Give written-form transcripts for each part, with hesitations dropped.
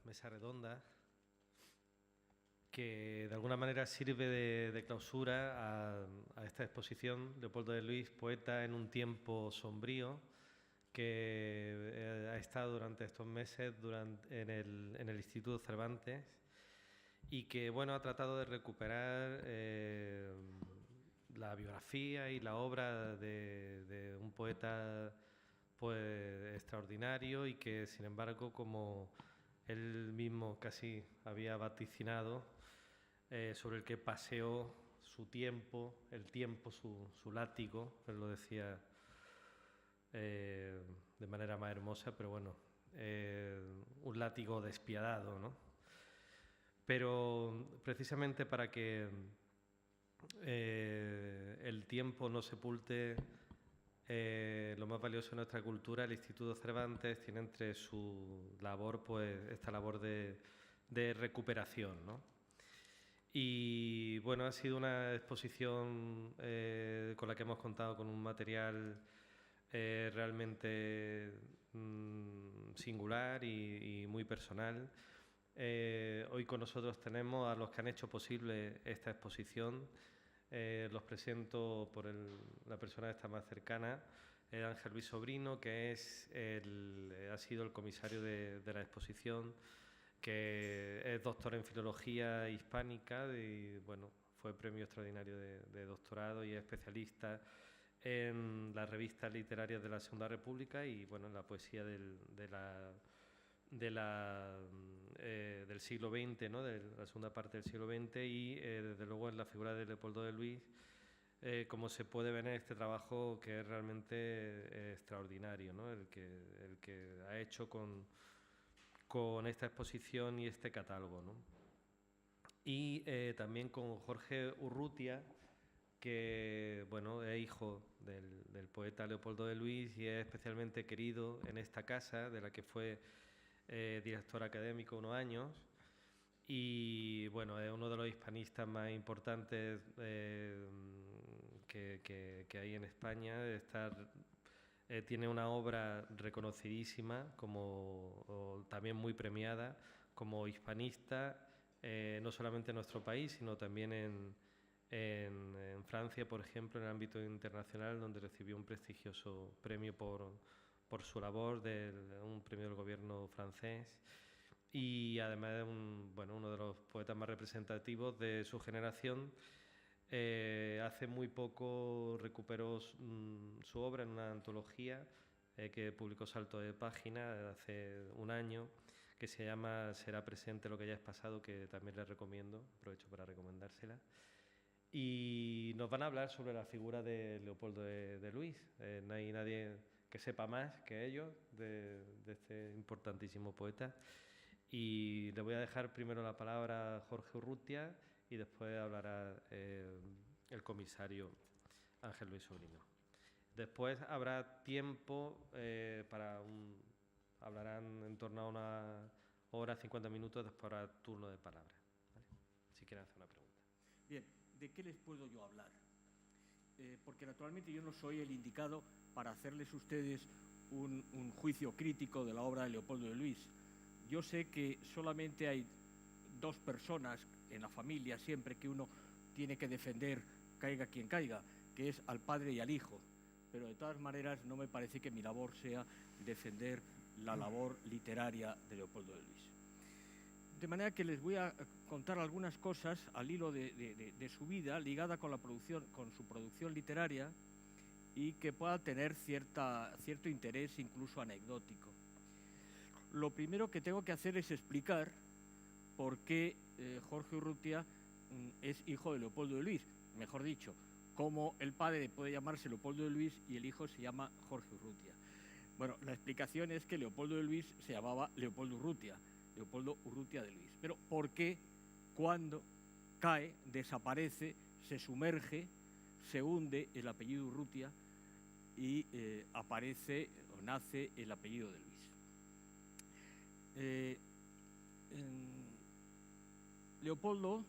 mesa redonda que de alguna manera sirve de clausura a esta exposición. Leopoldo de Luis, poeta en un tiempo sombrío, que ha estado durante estos meses en el Instituto Cervantes y que bueno, ha tratado de recuperar la biografía y la obra de un poeta pues extraordinario y que sin embargo, como él mismo casi había vaticinado, sobre el que paseó su tiempo, su látigo, él lo decía de manera más hermosa, pero bueno, un látigo despiadado, ¿no? Pero precisamente para que el tiempo no sepulte lo más valioso de nuestra cultura, el Instituto Cervantes tiene entre su labor pues esta labor de recuperación, ¿no? Y bueno, ha sido una exposición con la que hemos contado con un material realmente singular y muy personal. Hoy con nosotros tenemos a los que han hecho posible esta exposición. Los presento por la persona que está más cercana, Ángel Luis Sobrino, que ha sido el comisario de la exposición, que es doctor en Filología Hispánica y bueno, fue premio extraordinario de doctorado y es especialista en las revistas literarias de la Segunda República y bueno, en la poesía del siglo XX, ¿no? De la segunda parte del siglo XX y desde luego en la figura de Leopoldo de Luis, como se puede ver en este trabajo que es realmente extraordinario, ¿no? El que ha hecho con esta exposición y este catálogo, ¿no? Y también con Jorge Urrutia, que bueno, es hijo del poeta Leopoldo de Luis y es especialmente querido en esta casa, de la que fue director académico unos años. Y bueno, es uno de los hispanistas más importantes que hay en España. Tiene una obra reconocidísima, también muy premiada, como hispanista, no solamente en nuestro país, sino también en Francia, por ejemplo, en el ámbito internacional, donde recibió un prestigioso premio por su labor, un premio del gobierno francés. Y además es uno de los poetas más representativos de su generación. Hace muy poco recuperó su obra en una antología que publicó Salto de Página hace un año, que se llama Será presente lo que ya es pasado, que también les recomiendo, aprovecho para recomendársela. Y nos van a hablar sobre la figura de Leopoldo de Luis. No hay nadie que sepa más que ellos de este importantísimo poeta. Y le voy a dejar primero la palabra a Jorge Urrutia y después hablará el comisario Ángel Luis Sobrino. Después habrá tiempo hablarán en torno a una hora, 50 minutos, después habrá turno de palabra, ¿vale? Si quieren hacer una pregunta. Bien, ¿de qué les puedo yo hablar? Porque naturalmente yo no soy el indicado para hacerles ustedes un juicio crítico de la obra de Leopoldo de Luis. Yo sé que solamente hay dos personas en la familia siempre que uno tiene que defender, caiga quien caiga, que es al padre y al hijo. Pero de todas maneras no me parece que mi labor sea defender la labor literaria de Leopoldo de Luis. De manera que les voy a contar algunas cosas al hilo de su vida, ligada con su producción literaria y que pueda tener cierto interés, incluso anecdótico. Lo primero que tengo que hacer es explicar por qué Jorge Urrutia es hijo de Leopoldo de Luis. Mejor dicho, cómo el padre puede llamarse Leopoldo de Luis y el hijo se llama Jorge Urrutia. Bueno, la explicación es que Leopoldo de Luis se llamaba Leopoldo Urrutia de Luis. Pero ¿por qué cuando cae, desaparece, se sumerge, se hunde el apellido Urrutia y aparece o nace el apellido de Luis? Leopoldo,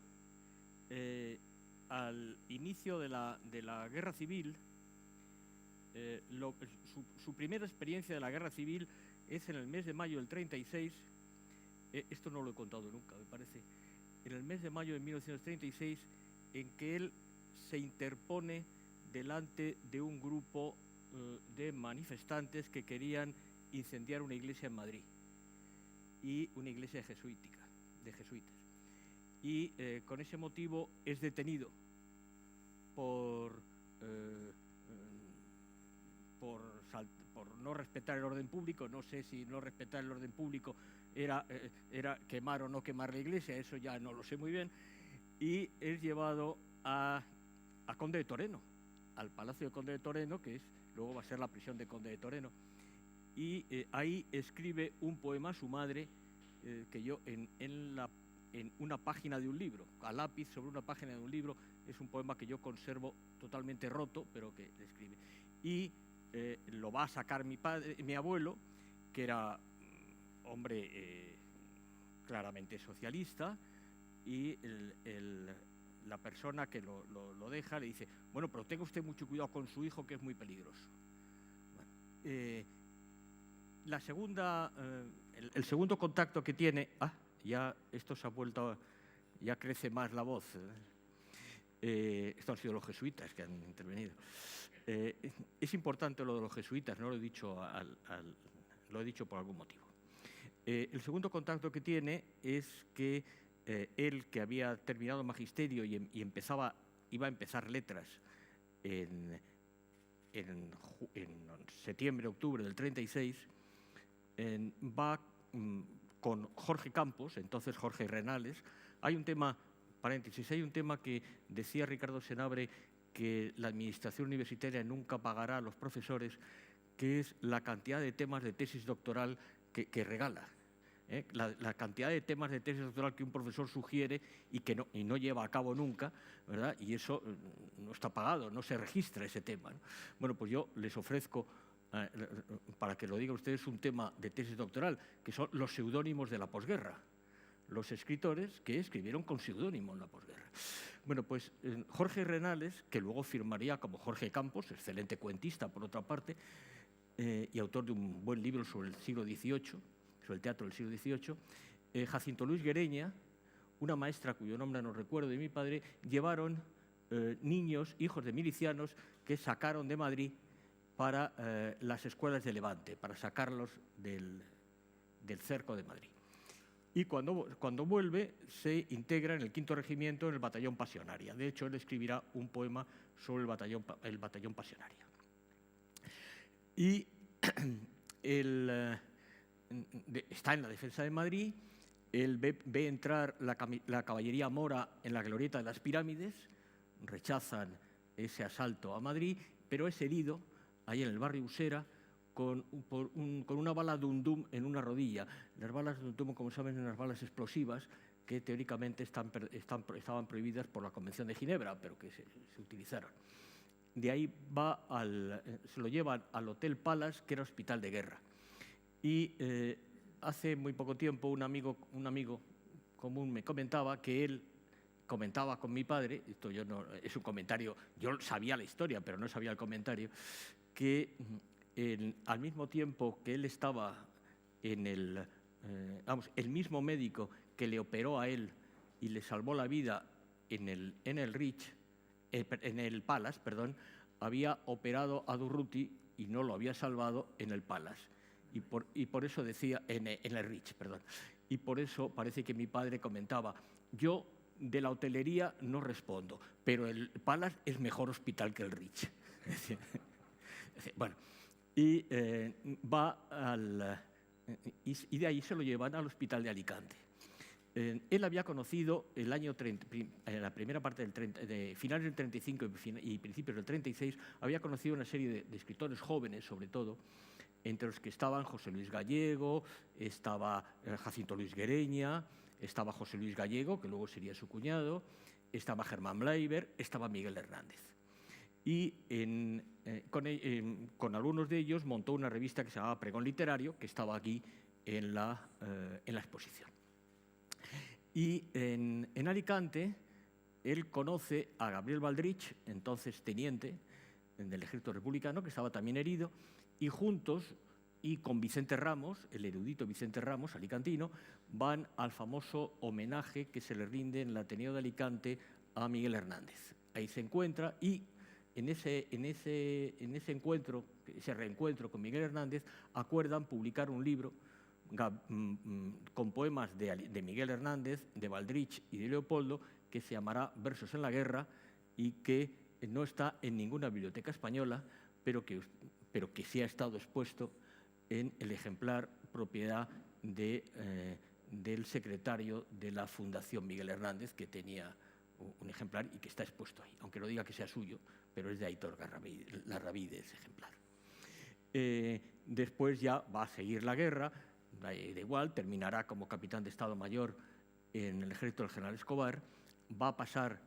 al inicio de la Guerra Civil, su primera experiencia de la Guerra Civil es en el mes de mayo del 36, esto no lo he contado nunca, me parece, en el mes de mayo de 1936, en que él se interpone delante de un grupo de manifestantes que querían incendiar una iglesia en Madrid, y una iglesia jesuítica, de jesuitas. Y con ese motivo es detenido por no respetar el orden público. No sé si no respetar el orden público era quemar o no quemar la iglesia, eso ya no lo sé muy bien, y es llevado a Conde de Toreno, al Palacio de Conde de Toreno, que luego va a ser la prisión de Conde de Toreno, y ahí escribe un poema a su madre, que yo en una página de un libro, a lápiz sobre una página de un libro, es un poema que yo conservo totalmente roto, pero que escribe. Y lo va a sacar mi abuelo, que era hombre claramente socialista, y la persona que lo deja le dice: bueno, pero tenga usted mucho cuidado con su hijo, que es muy peligroso. La segunda, el segundo contacto que tiene... ya esto se ha vuelto, ya crece más la voz. Estos han sido los jesuitas que han intervenido. Es importante lo de los jesuitas, no lo he dicho, lo he dicho por algún motivo. El segundo contacto que tiene es que él, que había terminado magisterio y iba a empezar letras en septiembre, octubre del 36, va con Jorge Campos, entonces Jorge Renales. Hay un tema, paréntesis, hay un tema que decía Ricardo Senabre, que la administración universitaria nunca pagará a los profesores, que es la cantidad de temas de tesis doctoral que regala. La cantidad de temas de tesis doctoral que un profesor sugiere y no lleva a cabo nunca, ¿verdad? Y eso no está pagado, no se registra ese tema, ¿no? Bueno, pues yo les ofrezco, para que lo digan ustedes, un tema de tesis doctoral, que son los seudónimos de la posguerra, los escritores que escribieron con seudónimo en la posguerra. Bueno, pues Jorge Renales, que luego firmaría como Jorge Campos, excelente cuentista por otra parte, y autor de un buen libro sobre el siglo XVIII, sobre el teatro del siglo XVIII, Jacinto Luis Guereña, una maestra cuyo nombre no recuerdo, de mi padre, llevaron niños, hijos de milicianos, que sacaron de Madrid para las escuelas de Levante, para sacarlos del cerco de Madrid. Y cuando vuelve, se integra en el 5º Regimiento, en el Batallón Pasionaria. De hecho, él escribirá un poema sobre el batallón Pasionaria. Y está en la defensa de Madrid. Él ve entrar la caballería mora en la glorieta de las Pirámides, rechazan ese asalto a Madrid, pero es herido ahí en el barrio Usera con una bala Dundum en una rodilla. Las balas Dundum, como saben, son unas balas explosivas que teóricamente estaban prohibidas por la Convención de Ginebra, pero que se utilizaron. De ahí se lo llevan al Hotel Palace, que era hospital de guerra. Y hace muy poco tiempo un amigo común me comentaba que él comentaba con mi padre, esto es un comentario, yo sabía la historia, pero no sabía el comentario, que al mismo tiempo que él estaba en el mismo médico que le operó a él y le salvó la vida en el Palace, había operado a Durruti y no lo había salvado en el Palace. Y por eso decía, en el Rich, y por eso parece que mi padre comentaba: yo de la hotelería no respondo, pero el Palace es mejor hospital que el Rich. Bueno, y de ahí se lo llevan al hospital de Alicante. Él había conocido en la primera parte de finales del 35 y principios del 36, había conocido una serie de escritores jóvenes, sobre todo, entre los que estaban José Luis Gallego, estaba Jacinto Luis Guereña, estaba José Luis Gallego, que luego sería su cuñado, estaba Germán Bleiber, estaba Miguel Hernández. Y con algunos de ellos montó una revista que se llamaba Pregón Literario, que estaba aquí en la exposición. Y en Alicante él conoce a Gabriel Baldrich, entonces teniente del Ejército Republicano, que estaba también herido, y juntos y con Vicente Ramos, el erudito Vicente Ramos, alicantino, van al famoso homenaje que se le rinde en el Ateneo de Alicante a Miguel Hernández. Ahí se encuentra y en ese encuentro, ese reencuentro con Miguel Hernández, acuerdan publicar un libro con poemas de Miguel Hernández, de Baldrich y de Leopoldo, que se llamará Versos en la Guerra y que no está en ninguna biblioteca española, pero que sí ha estado expuesto en el ejemplar propiedad del secretario de la Fundación Miguel Hernández, que tenía un ejemplar y que está expuesto ahí, aunque no diga que sea suyo, pero es de Aitor Larrabide ese ejemplar. Después ya va a seguir la guerra, da igual, terminará como capitán de Estado Mayor en el ejército del general Escobar, va a pasar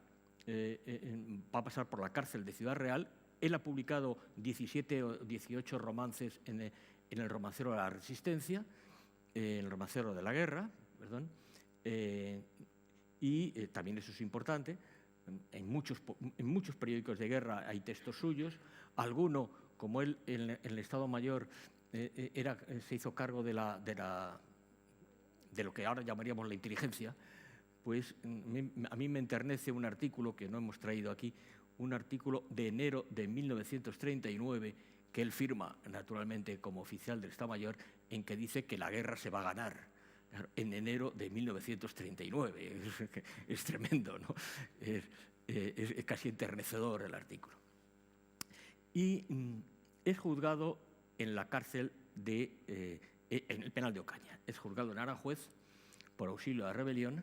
por la cárcel de Ciudad Real. Él ha publicado 17 o 18 romances en el Romancero de la Resistencia, en el Romancero de la Guerra, perdón, y también eso es importante. En muchos periódicos de guerra hay textos suyos. Alguno, como él en el Estado Mayor se hizo cargo de lo que ahora llamaríamos la inteligencia, pues a mí me enternece un artículo que no hemos traído aquí, un artículo de enero de 1939 que él firma, naturalmente, como oficial del Estado Mayor, en que dice que la guerra se va a ganar en enero de 1939. Es tremendo, ¿no? Es casi enternecedor el artículo. Y es juzgado en la cárcel en el penal de Ocaña. Es juzgado en Aranjuez por auxilio de rebelión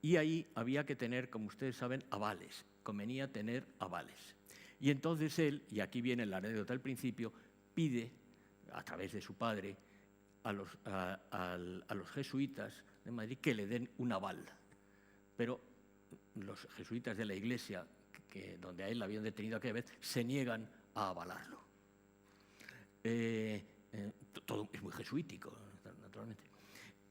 y ahí había que tener, como ustedes saben, avales. Convenía tener avales. Y entonces él, y aquí viene la anécdota al principio, pide, a través de su padre, a los jesuitas de Madrid que le den un aval. Pero los jesuitas de la Iglesia, donde a él la habían detenido aquella vez, se niegan a avalarlo. Todo es muy jesuítico, naturalmente.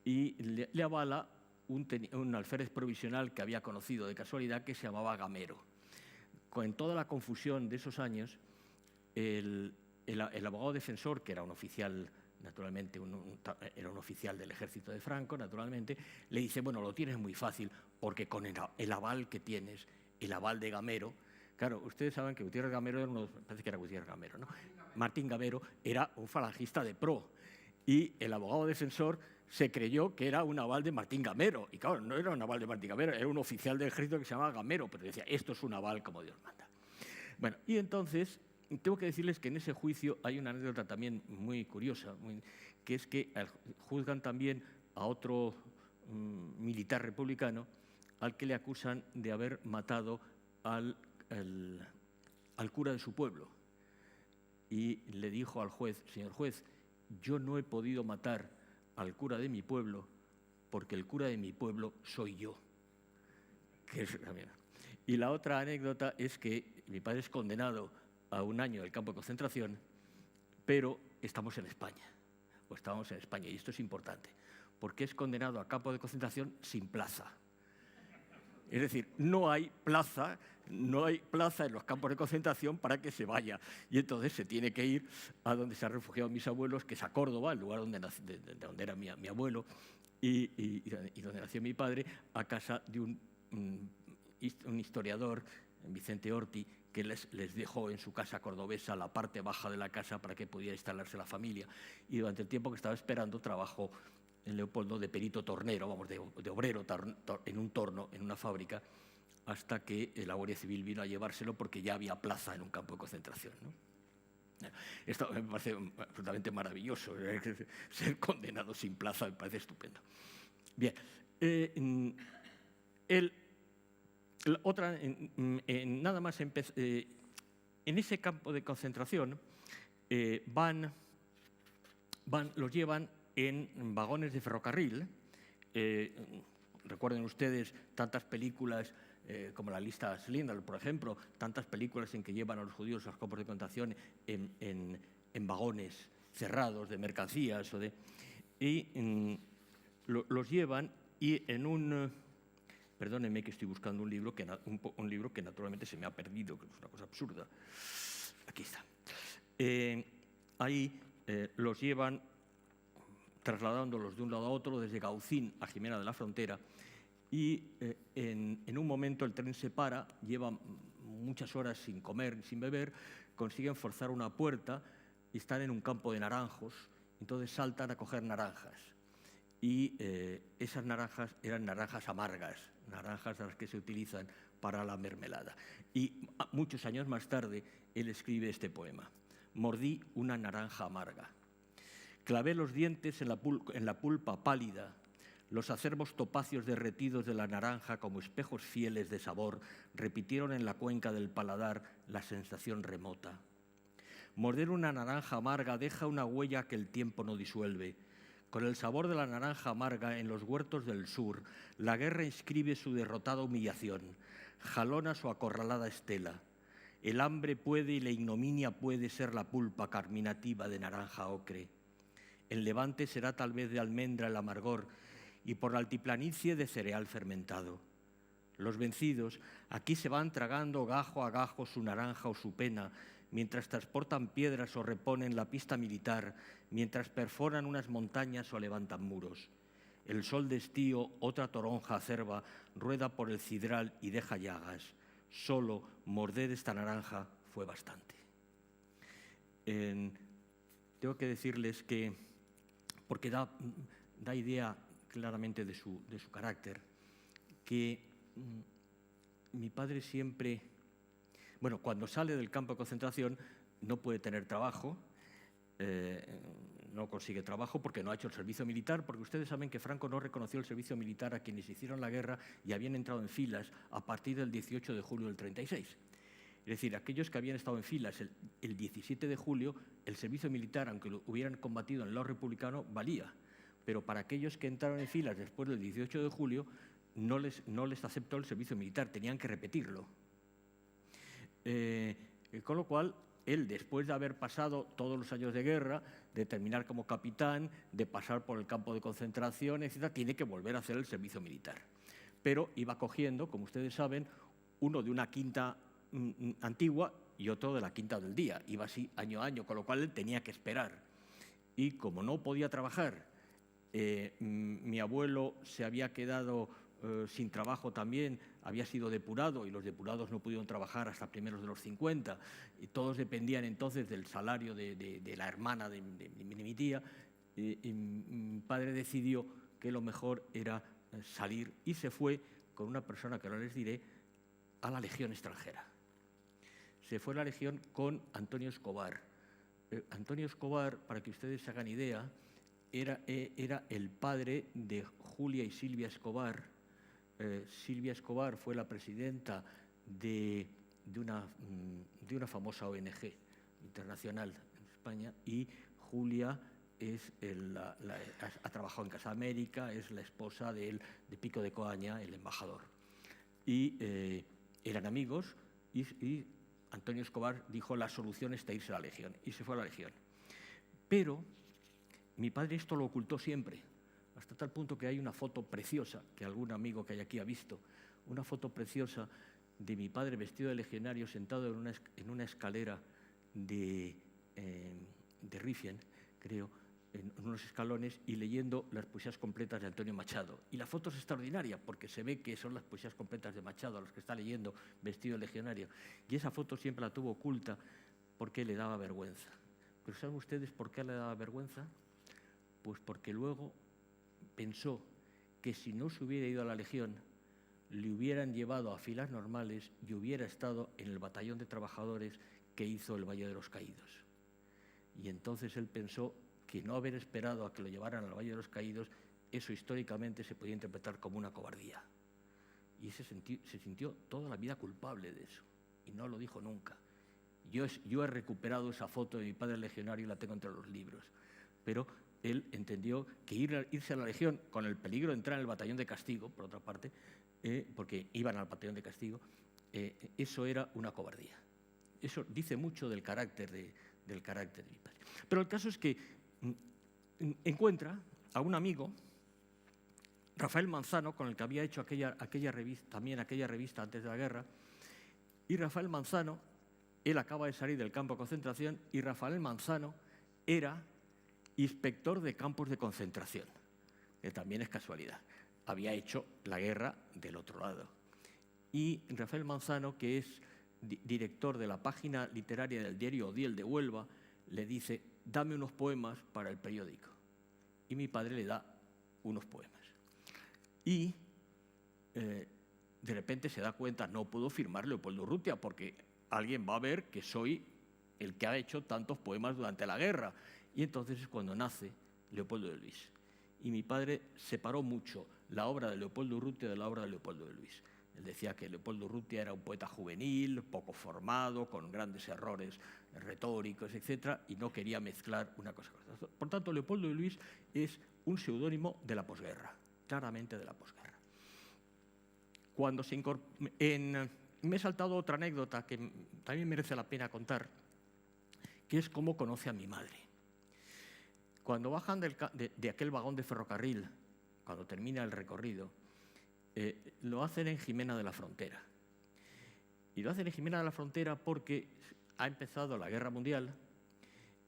Y le avala un alférez provisional que había conocido de casualidad, que se llamaba Gamero. Con toda la confusión de esos años, el abogado defensor, que era un oficial, naturalmente, era un oficial del ejército de Franco, naturalmente, le dice, bueno, lo tienes muy fácil, porque con el aval que tienes, el aval de Gamero, claro, ustedes saben que Gutiérrez Gamero, parece que era Gutiérrez Gamero, ¿no? Martín Gamero era un falangista de pro, y el abogado defensor se creyó que era un aval de Martín Gamero. Y claro, no era un aval de Martín Gamero, era un oficial del ejército que se llamaba Gamero, pero decía, esto es un aval como Dios manda. Bueno, y entonces, tengo que decirles que en ese juicio hay una anécdota también muy curiosa, que es que juzgan también a otro militar republicano al que le acusan de haber matado al cura de su pueblo. Y le dijo al juez, señor juez, yo no he podido matar al cura de mi pueblo porque el cura de mi pueblo soy yo. Y la otra anécdota es que mi padre es condenado a 1 año del campo de concentración, pero estábamos en España, y esto es importante, porque es condenado a campo de concentración sin plaza. Es decir, no hay plaza en los campos de concentración para que se vaya. Y entonces se tiene que ir a donde se han refugiado mis abuelos, que es a Córdoba, el lugar donde era mi abuelo y donde nació mi padre, a casa de un historiador, Vicente Orti, que les dejó en su casa cordobesa la parte baja de la casa para que pudiera instalarse la familia. Y durante el tiempo que estaba esperando, trabajó en Leopoldo de perito tornero, de obrero en un torno, en una fábrica, hasta que la Guardia Civil vino a llevárselo porque ya había plaza en un campo de concentración, ¿no? Esto me parece absolutamente maravilloso, ser condenado sin plaza me parece estupendo. Bien, nada más en ese campo de concentración los llevan en vagones de ferrocarril. Recuerden ustedes tantas películas como La lista Slindal, por ejemplo, tantas películas en que llevan a los judíos a los campos de concentración en vagones cerrados de mercancías los llevan y en un... Perdónenme que estoy buscando un libro que naturalmente se me ha perdido, que es una cosa absurda. Aquí está. Ahí los llevan trasladándolos de un lado a otro, desde Gaucín a Jimena de la Frontera, y en un momento el tren se para, llevan muchas horas sin comer, sin beber, consiguen forzar una puerta y están en un campo de naranjos, entonces saltan a coger naranjas. Y esas naranjas eran naranjas amargas, naranjas de las que se utilizan para la mermelada. Y muchos años más tarde, él escribe este poema: mordí una naranja amarga. Clavé los dientes en la pulpa pálida. Los acervos topacios derretidos de la naranja, como espejos fieles de sabor, repitieron en la cuenca del paladar la sensación remota. Morder una naranja amarga deja una huella que el tiempo no disuelve. Con el sabor de la naranja amarga en los huertos del sur, la guerra inscribe su derrotada humillación, jalona su acorralada estela. El hambre puede y la ignominia puede ser la pulpa carminativa de naranja ocre. En Levante será tal vez de almendra el amargor y por la altiplanicie de cereal fermentado. Los vencidos aquí se van tragando gajo a gajo su naranja o su pena, mientras transportan piedras o reponen la pista militar, mientras perforan unas montañas o levantan muros. El sol de estío, otra toronja acerba, rueda por el cidral y deja llagas. Solo morder esta naranja fue bastante. Tengo que decirles que, porque da idea claramente de su carácter, que mi padre siempre, bueno, cuando sale del campo de concentración no puede tener trabajo, no consigue trabajo porque no ha hecho el servicio militar, porque ustedes saben que Franco no reconoció el servicio militar a quienes hicieron la guerra y habían entrado en filas a partir del 18 de julio del 36. Es decir, aquellos que habían estado en filas el 17 de julio, el servicio militar, aunque lo hubieran combatido en el lado republicano, valía. Pero para aquellos que entraron en filas después del 18 de julio, no les aceptó el servicio militar, tenían que repetirlo. Con lo cual, él, después de haber pasado todos los años de guerra, de terminar como capitán, de pasar por el campo de concentración, etc., tiene que volver a hacer el servicio militar. Pero iba cogiendo, como ustedes saben, uno de una quinta antigua y otro de la quinta del día. Iba así año a año, con lo cual él tenía que esperar. Y como no podía trabajar, mi abuelo se había quedado sin trabajo también, había sido depurado y los depurados no pudieron trabajar hasta primeros de los 50 y todos dependían entonces del salario de la hermana de mi tía. Y mi padre decidió que lo mejor era salir y se fue con una persona que ahora les diré a la Legión extranjera. Se fue a la Legión con Antonio Escobar. Antonio Escobar, para que ustedes se hagan idea, era el padre de Julia y Silvia Escobar. Silvia Escobar fue la presidenta de una famosa ONG internacional en España y Julia ha trabajado en Casa América, es la esposa de Pico de Coaña, el embajador. Y eran amigos y Antonio Escobar dijo: la solución está irse a la Legión, y se fue a la Legión. Pero mi padre esto lo ocultó siempre, hasta tal punto que hay una foto preciosa, que algún amigo que hay aquí ha visto, una foto preciosa de mi padre vestido de legionario sentado en una escalera de Rifien, creo, en unos escalones y leyendo las poesías completas de Antonio Machado. Y la foto es extraordinaria porque se ve que son las poesías completas de Machado a los que está leyendo vestido de legionario. Y esa foto siempre la tuvo oculta porque le daba vergüenza. ¿Pero saben ustedes por qué le daba vergüenza? Pues porque luego pensó que si no se hubiera ido a la Legión, le hubieran llevado a filas normales y hubiera estado en el batallón de trabajadores que hizo el Valle de los Caídos. Y entonces él pensó que no haber esperado a que lo llevaran al Valle de los Caídos, eso históricamente se podía interpretar como una cobardía. Y se sintió toda la vida culpable de eso, y no lo dijo nunca. Yo he recuperado esa foto de mi padre legionario y la tengo entre los libros, pero él entendió que irse a la Legión con el peligro de entrar en el batallón de castigo, por otra parte, porque iban al batallón de castigo, eso era una cobardía. Eso dice mucho del carácter de mi padre. Pero el caso es que encuentra a un amigo, Rafael Manzano, con el que había hecho aquella revista antes de la guerra, y Rafael Manzano, él acaba de salir del campo de concentración, y Rafael Manzano era inspector de campos de concentración, que también es casualidad. Había hecho la guerra del otro lado. Y Rafael Manzano, que es director de la página literaria del diario Odiel de Huelva, le dice: dame unos poemas para el periódico. Y mi padre le da unos poemas. Y de repente se da cuenta: no puedo firmar Leopoldo Urrutia porque alguien va a ver que soy el que ha hecho tantos poemas durante la guerra. Y entonces es cuando nace Leopoldo de Luis. Y mi padre separó mucho la obra de Leopoldo Urrutia de la obra de Leopoldo de Luis. Él decía que Leopoldo Urrutia era un poeta juvenil, poco formado, con grandes errores retóricos, etc., y no quería mezclar una cosa con otra. Por tanto, Leopoldo de Luis es un seudónimo de la posguerra, claramente de la posguerra. Cuando se me he saltado otra anécdota que también merece la pena contar, que es cómo conoce a mi madre. Cuando bajan de aquel vagón de ferrocarril, cuando termina el recorrido, lo hacen en Jimena de la Frontera. Y lo hacen en Jimena de la Frontera porque ha empezado la Guerra Mundial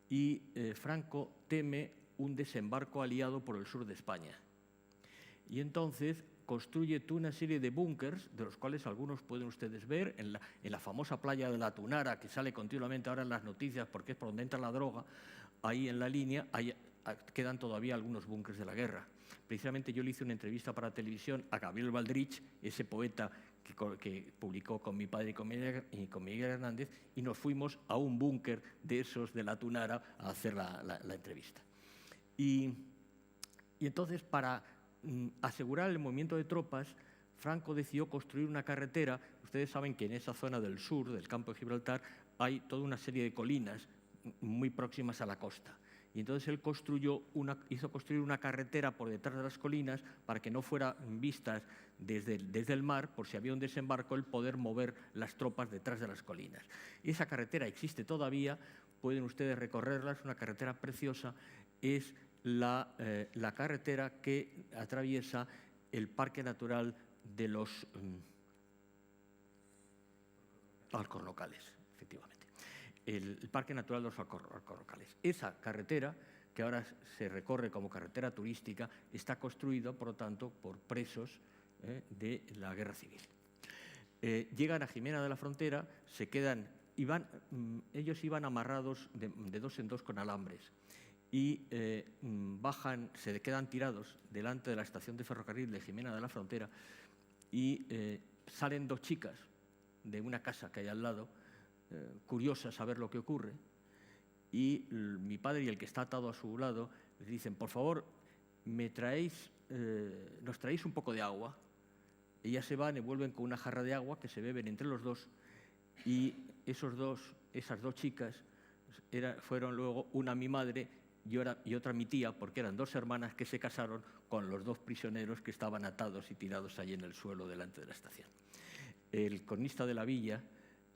y Franco teme un desembarco aliado por el sur de España. Y entonces construye toda una serie de búnkers, de los cuales algunos pueden ustedes ver en la famosa playa de la Tunara, que sale continuamente ahora en las noticias porque es por donde entra la droga. Ahí en la línea quedan todavía algunos búnkers de la guerra. Precisamente yo le hice una entrevista para televisión a Gabriel Baldrich, ese poeta que publicó con mi padre y con Miguel Hernández, y nos fuimos a un búnker de esos de la Tunara a hacer la entrevista. Y entonces, para asegurar el movimiento de tropas, Franco decidió construir una carretera. Ustedes saben que en esa zona del sur, del campo de Gibraltar, hay toda una serie de colinas muy próximas a la costa. Y entonces él hizo construir una carretera por detrás de las colinas para que no fueran vistas desde el mar, por si había un desembarco, el poder mover las tropas detrás de las colinas. Y esa carretera existe todavía, pueden ustedes recorrerla, es una carretera preciosa, es la carretera que atraviesa el Parque Natural de los Alcornocales, efectivamente. El Parque Natural de los Alcornocales. Esa carretera, que ahora se recorre como carretera turística, está construida, por lo tanto, por presos de la Guerra Civil. Llegan a Jimena de la Frontera, se quedan, ellos iban amarrados de dos en dos con alambres y bajan, se quedan tirados delante de la estación de ferrocarril de Jimena de la Frontera y salen dos chicas de una casa que hay al lado, curiosas a ver lo que ocurre, y mi padre y el que está atado a su lado les dicen: por favor, nos traéis un poco de agua. Ellas se van y vuelven con una jarra de agua que se beben entre los dos, y esas dos chicas fueron luego una mi madre y otra mi tía, porque eran dos hermanas que se casaron con los dos prisioneros que estaban atados y tirados allí en el suelo delante de la estación. El cronista de la villa,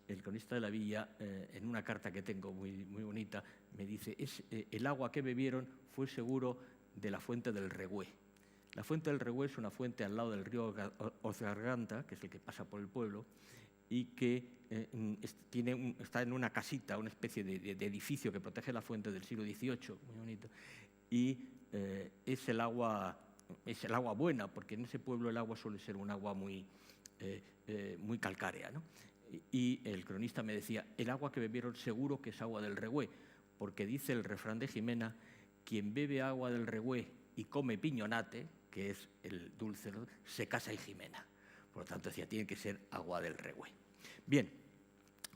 en una carta que tengo muy, muy bonita, me dice: el agua que bebieron fue seguro de la fuente del Regüé. La fuente del Regüé es una fuente al lado del río Ozgarganta, que es el que pasa por el pueblo, y que está en una casita, una especie de edificio que protege la fuente del siglo XVIII, muy bonito, y es el agua buena, porque en ese pueblo el agua suele ser un agua muy calcárea, ¿no? Y el cronista me decía: el agua que bebieron seguro que es agua del Regüé, porque dice el refrán de Jimena: quien bebe agua del Regüé y come piñonate, que es el dulce, se casa en Jimena. Por lo tanto, decía, tiene que ser agua del Regüé. Bien,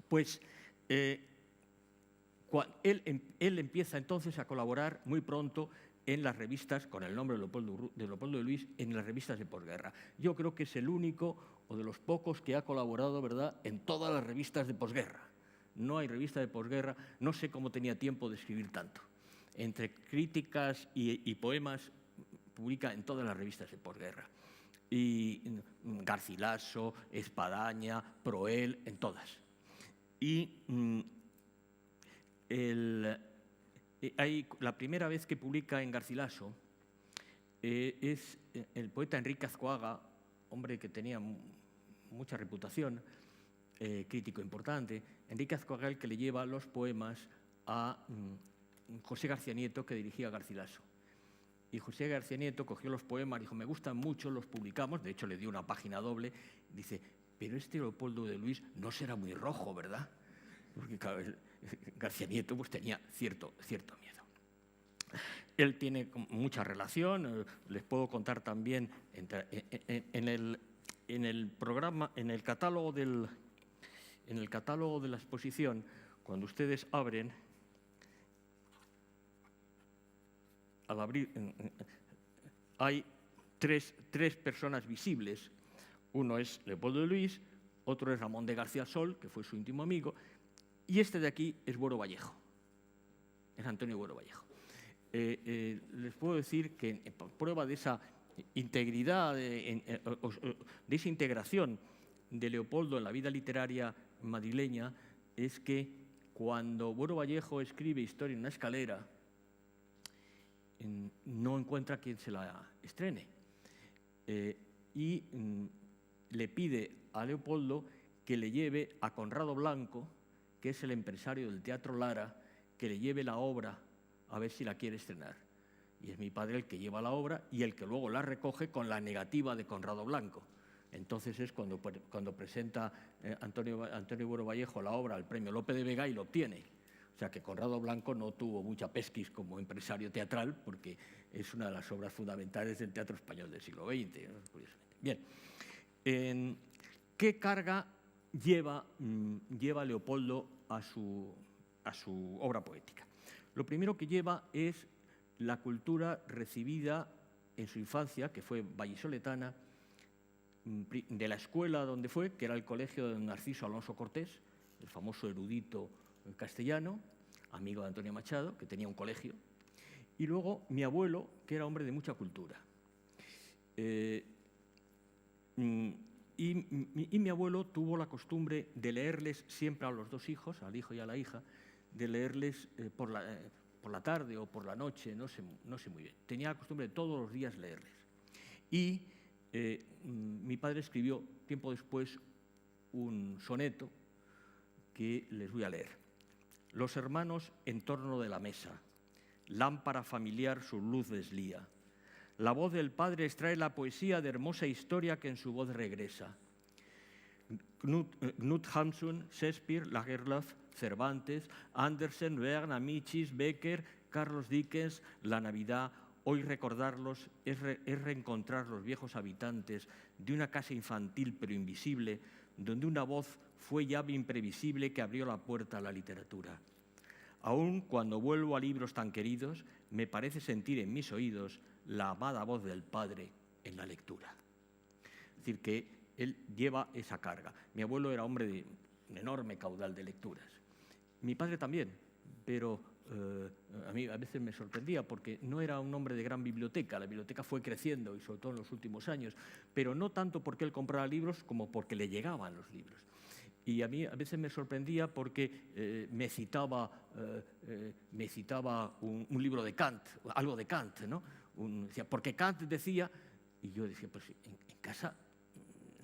pues él empieza entonces a colaborar muy pronto en las revistas, con el nombre de Leopoldo de Luis, en las revistas de posguerra. Yo creo que es el único o de los pocos que ha colaborado, ¿verdad?, en todas las revistas de posguerra. No hay revista de posguerra, no sé cómo tenía tiempo de escribir tanto. Entre críticas y poemas, publica en todas las revistas de posguerra. Y Garcilaso, Espadaña, Proel, en todas. Y la primera vez que publica en Garcilaso es el poeta Enrique Azcoaga, hombre que tenía mucha reputación, crítico importante. Enrique Azcoaga, el que le lleva los poemas a José García Nieto, que dirigía Garcilaso. Y José García Nieto cogió los poemas, dijo, me gustan mucho, los publicamos, de hecho le dio una página doble, dice, pero este Leopoldo de Luis no será muy rojo, ¿verdad? Porque claro, García Nieto pues, tenía cierto miedo. Él tiene mucha relación, les puedo contar también en el programa, en el catálogo de la exposición, cuando ustedes abren, al abrir, hay tres personas visibles. Uno es Leopoldo de Luis, otro es Ramón de García Sol, que fue su íntimo amigo, y este de aquí es Buero Vallejo, es Antonio Buero Vallejo. Les puedo decir que por prueba de esa integridad, de esa integración de Leopoldo en la vida literaria madrileña, es que cuando Buero Vallejo escribe Historia en una escalera, no encuentra quien se la estrene y le pide a Leopoldo que le lleve a Conrado Blanco, que es el empresario del Teatro Lara, que le lleve la obra a ver si la quiere estrenar. Y es mi padre el que lleva la obra y el que luego la recoge con la negativa de Conrado Blanco. Entonces es cuando presenta Antonio Buero Vallejo la obra al premio Lope de Vega y lo obtiene. O sea que Conrado Blanco no tuvo mucha pesquis como empresario teatral porque es una de las obras fundamentales del teatro español del siglo XX, ¿no? Curiosamente. Bien, ¿qué carga lleva Leopoldo a su obra poética? Lo primero que lleva es la cultura recibida en su infancia, que fue vallisoletana, de la escuela donde fue, que era el colegio de Narciso Alonso Cortés, el famoso erudito castellano, amigo de Antonio Machado, que tenía un colegio, y luego mi abuelo, que era hombre de mucha cultura. Y mi abuelo tuvo la costumbre de leerles siempre a los dos hijos, al hijo y a la hija, de leerles por la tarde o por la noche, no sé muy bien. Tenía la costumbre de todos los días leerles. Y mi padre escribió tiempo después un soneto que les voy a leer. Los hermanos en torno de la mesa, lámpara familiar su luz deslía. La voz del padre extrae la poesía de hermosa historia que en su voz regresa. Knut Hamsun, Shakespeare, Lagerlöf, Cervantes, Andersen, Verne, Amichis, Becker, Carlos Dickens, La Navidad. Hoy recordarlos es reencontrar los viejos habitantes de una casa infantil pero invisible, donde una voz fue llave imprevisible que abrió la puerta a la literatura. Aún cuando vuelvo a libros tan queridos, me parece sentir en mis oídos la amada voz del padre en la lectura. Es decir, que él lleva esa carga. Mi abuelo era hombre de un enorme caudal de lecturas. Mi padre también, pero a mí a veces me sorprendía porque no era un hombre de gran biblioteca. La biblioteca fue creciendo y sobre todo en los últimos años, pero no tanto porque él comprara libros como porque le llegaban los libros. Y a mí a veces me sorprendía porque me citaba un libro de Kant, algo de Kant, ¿no? Decía, porque Kant decía, y yo decía, pues en casa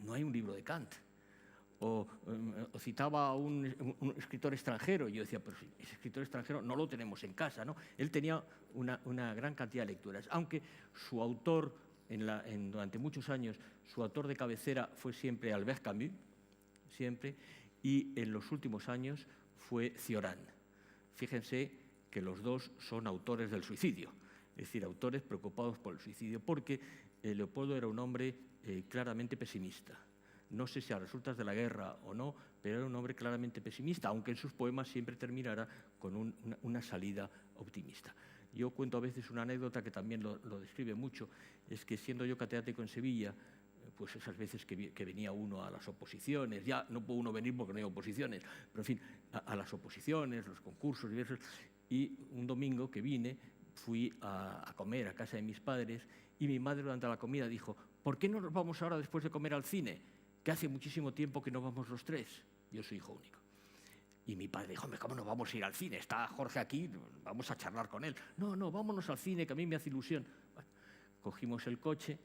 no hay un libro de Kant. O citaba a un escritor extranjero, y yo decía, pues ese escritor extranjero no lo tenemos en casa, ¿no? Él tenía una gran cantidad de lecturas, aunque su autor, durante muchos años, su autor de cabecera fue siempre Albert Camus, siempre, y en los últimos años fue Cioran. Fíjense que los dos son autores del suicidio, es decir, autores preocupados por el suicidio, porque Leopoldo era un hombre claramente pesimista. No sé si a resultas de la guerra o no, pero era un hombre claramente pesimista, aunque en sus poemas siempre terminara con una salida optimista. Yo cuento a veces una anécdota que también lo describe mucho, es que siendo yo catedrático en Sevilla, pues esas veces que venía uno a las oposiciones, ya no puede uno venir porque no hay oposiciones, pero en fin, a las oposiciones, los concursos diversos, y un domingo que vine fui a comer a casa de mis padres y mi madre durante la comida dijo, ¿por qué no nos vamos ahora después de comer al cine? Que hace muchísimo tiempo que no vamos los tres. Yo soy hijo único. Y mi padre dijo, ¿cómo no vamos a ir al cine? Está Jorge aquí, vamos a charlar con él. No, vámonos al cine, que a mí me hace ilusión. Bueno, cogimos el coche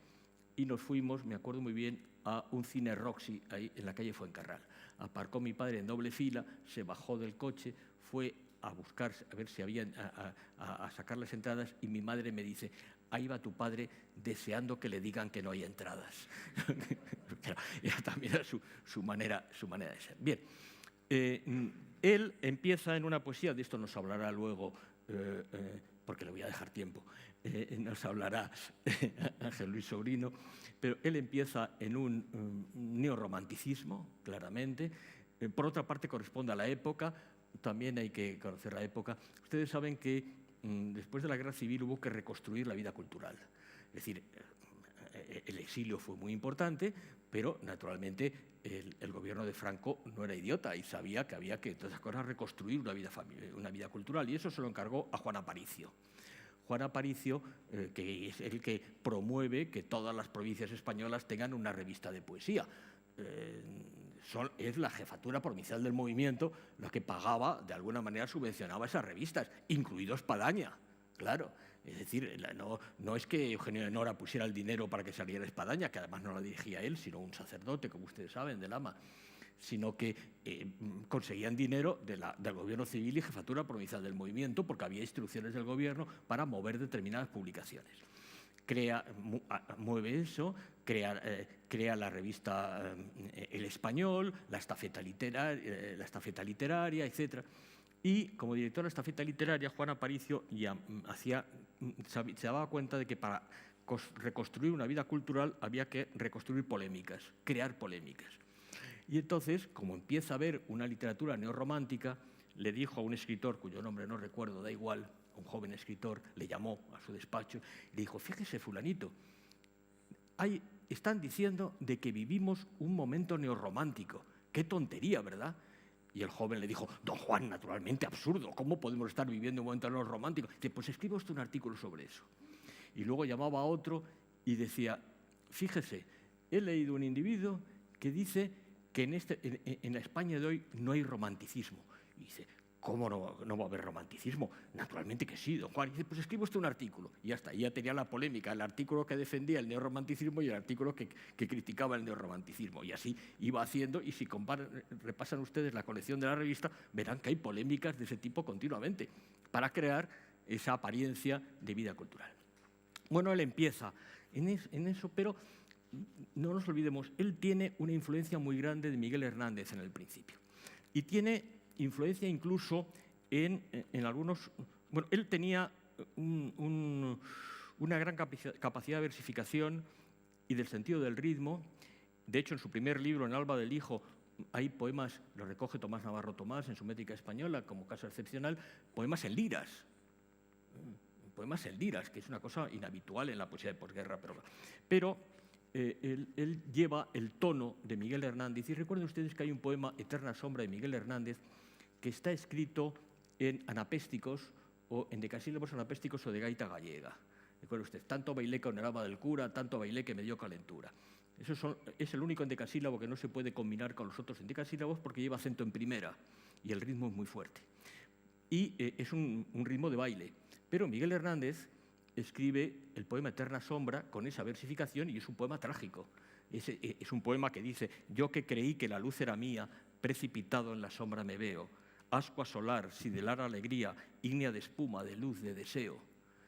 y nos fuimos, me acuerdo muy bien, a un cine Roxy, ahí en la calle Fuencarral. Aparcó mi padre en doble fila, se bajó del coche, fue a buscar, a ver si había, a sacar las entradas, y mi madre me dice: ahí va tu padre deseando que le digan que no hay entradas. También era su manera de ser. Bien, él empieza en una poesía, de esto nos hablará luego, porque le voy a dejar tiempo, nos hablará Ángel Luis Sobrino, pero él empieza en un neorromanticismo, claramente. Por otra parte, corresponde a la época, también hay que conocer la época. Ustedes saben que después de la Guerra Civil hubo que reconstruir la vida cultural. Es decir, el exilio fue muy importante, pero naturalmente el gobierno de Franco no era idiota y sabía que había que, entre otras cosas, reconstruir una vida cultural, y eso se lo encargó a Juan Aparicio. Juan Aparicio, que es el que promueve que todas las provincias españolas tengan una revista de poesía. Es la jefatura provincial del movimiento la que pagaba, de alguna manera subvencionaba esas revistas, incluido Espadaña, claro. Es decir, no es que Eugenio de Nora pusiera el dinero para que saliera Espadaña, que además no la dirigía él, sino un sacerdote, como ustedes saben, del Ama, sino que conseguían dinero del gobierno civil y jefatura provincial del movimiento, porque había instrucciones del gobierno para mover determinadas publicaciones. Mueve eso, crea la revista El Español, la estafeta literaria, etc. Y como director de la estafeta literaria, Juan Aparicio ya se daba cuenta de que para reconstruir una vida cultural había que reconstruir polémicas, crear polémicas. Y entonces, como empieza a haber una literatura neorromántica, le dijo a un escritor, cuyo nombre no recuerdo, da igual, un joven escritor, le llamó a su despacho y le dijo: fíjese, fulanito, están diciendo de que vivimos un momento neorromántico. Qué tontería, ¿verdad? Y el joven le dijo: don Juan, naturalmente absurdo, ¿cómo podemos estar viviendo un momento neorromántico? Dice: pues escriba usted un artículo sobre eso. Y luego llamaba a otro y decía: fíjese, he leído un individuo que dice que en la España de hoy no hay romanticismo. Y dice: ¿cómo no va a haber romanticismo? Naturalmente que sí, don Juan. Y dice: pues escribe usted un artículo. Y ya está, y ya tenía la polémica, el artículo que defendía el neorromanticismo y el artículo que criticaba el neorromanticismo. Y así iba haciendo, y si repasan ustedes la colección de la revista, verán que hay polémicas de ese tipo continuamente, para crear esa apariencia de vida cultural. Bueno, él empieza en eso, pero no nos olvidemos, él tiene una influencia muy grande de Miguel Hernández en el principio. Y tiene influencia incluso en algunos... Bueno, él tenía una gran capacidad de versificación y del sentido del ritmo. De hecho, en su primer libro, En Alba del Hijo, hay poemas, lo recoge Tomás Navarro Tomás en su Métrica Española, como caso excepcional, poemas en liras. Poemas en liras, que es una cosa inhabitual en la poesía de posguerra. Pero él lleva el tono de Miguel Hernández. Y recuerden ustedes que hay un poema, Eterna Sombra, de Miguel Hernández, que está escrito en anapésticos, o en decasílabos anapésticos o de gaita gallega. Recuerde usted: tanto bailé con el alma del cura, tanto bailé que me dio calentura. Es el único endecasílabo que no se puede combinar con los otros endecasílabos porque lleva acento en primera y el ritmo es muy fuerte. Y es un ritmo de baile. Pero Miguel Hernández escribe el poema Eterna Sombra con esa versificación, y es un poema trágico. Es un poema que dice: yo que creí que la luz era mía, precipitado en la sombra me veo. Ascua solar, sidelar alegría, ígnea de espuma, de luz, de deseo.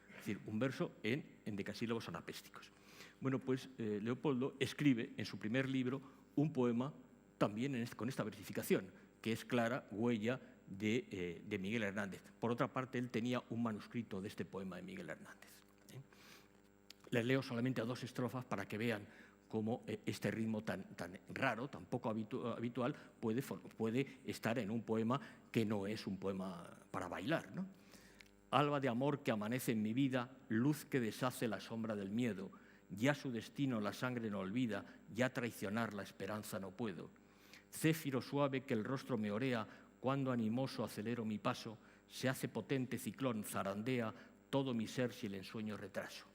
Es decir, un verso en decasílabos anapésticos. Bueno, pues Leopoldo escribe en su primer libro un poema también con esta versificación, que es clara huella de Miguel Hernández. Por otra parte, él tenía un manuscrito de este poema de Miguel Hernández. Les leo solamente a 2 estrofas para que vean cómo este ritmo tan raro, tan poco habitual, puede estar en un poema que no es un poema para bailar, ¿no? Alba de amor que amanece en mi vida, luz que deshace la sombra del miedo, ya su destino la sangre no olvida, ya traicionar la esperanza no puedo. Céfiro suave que el rostro me orea, cuando animoso acelero mi paso, se hace potente ciclón, zarandea todo mi ser si el ensueño retraso.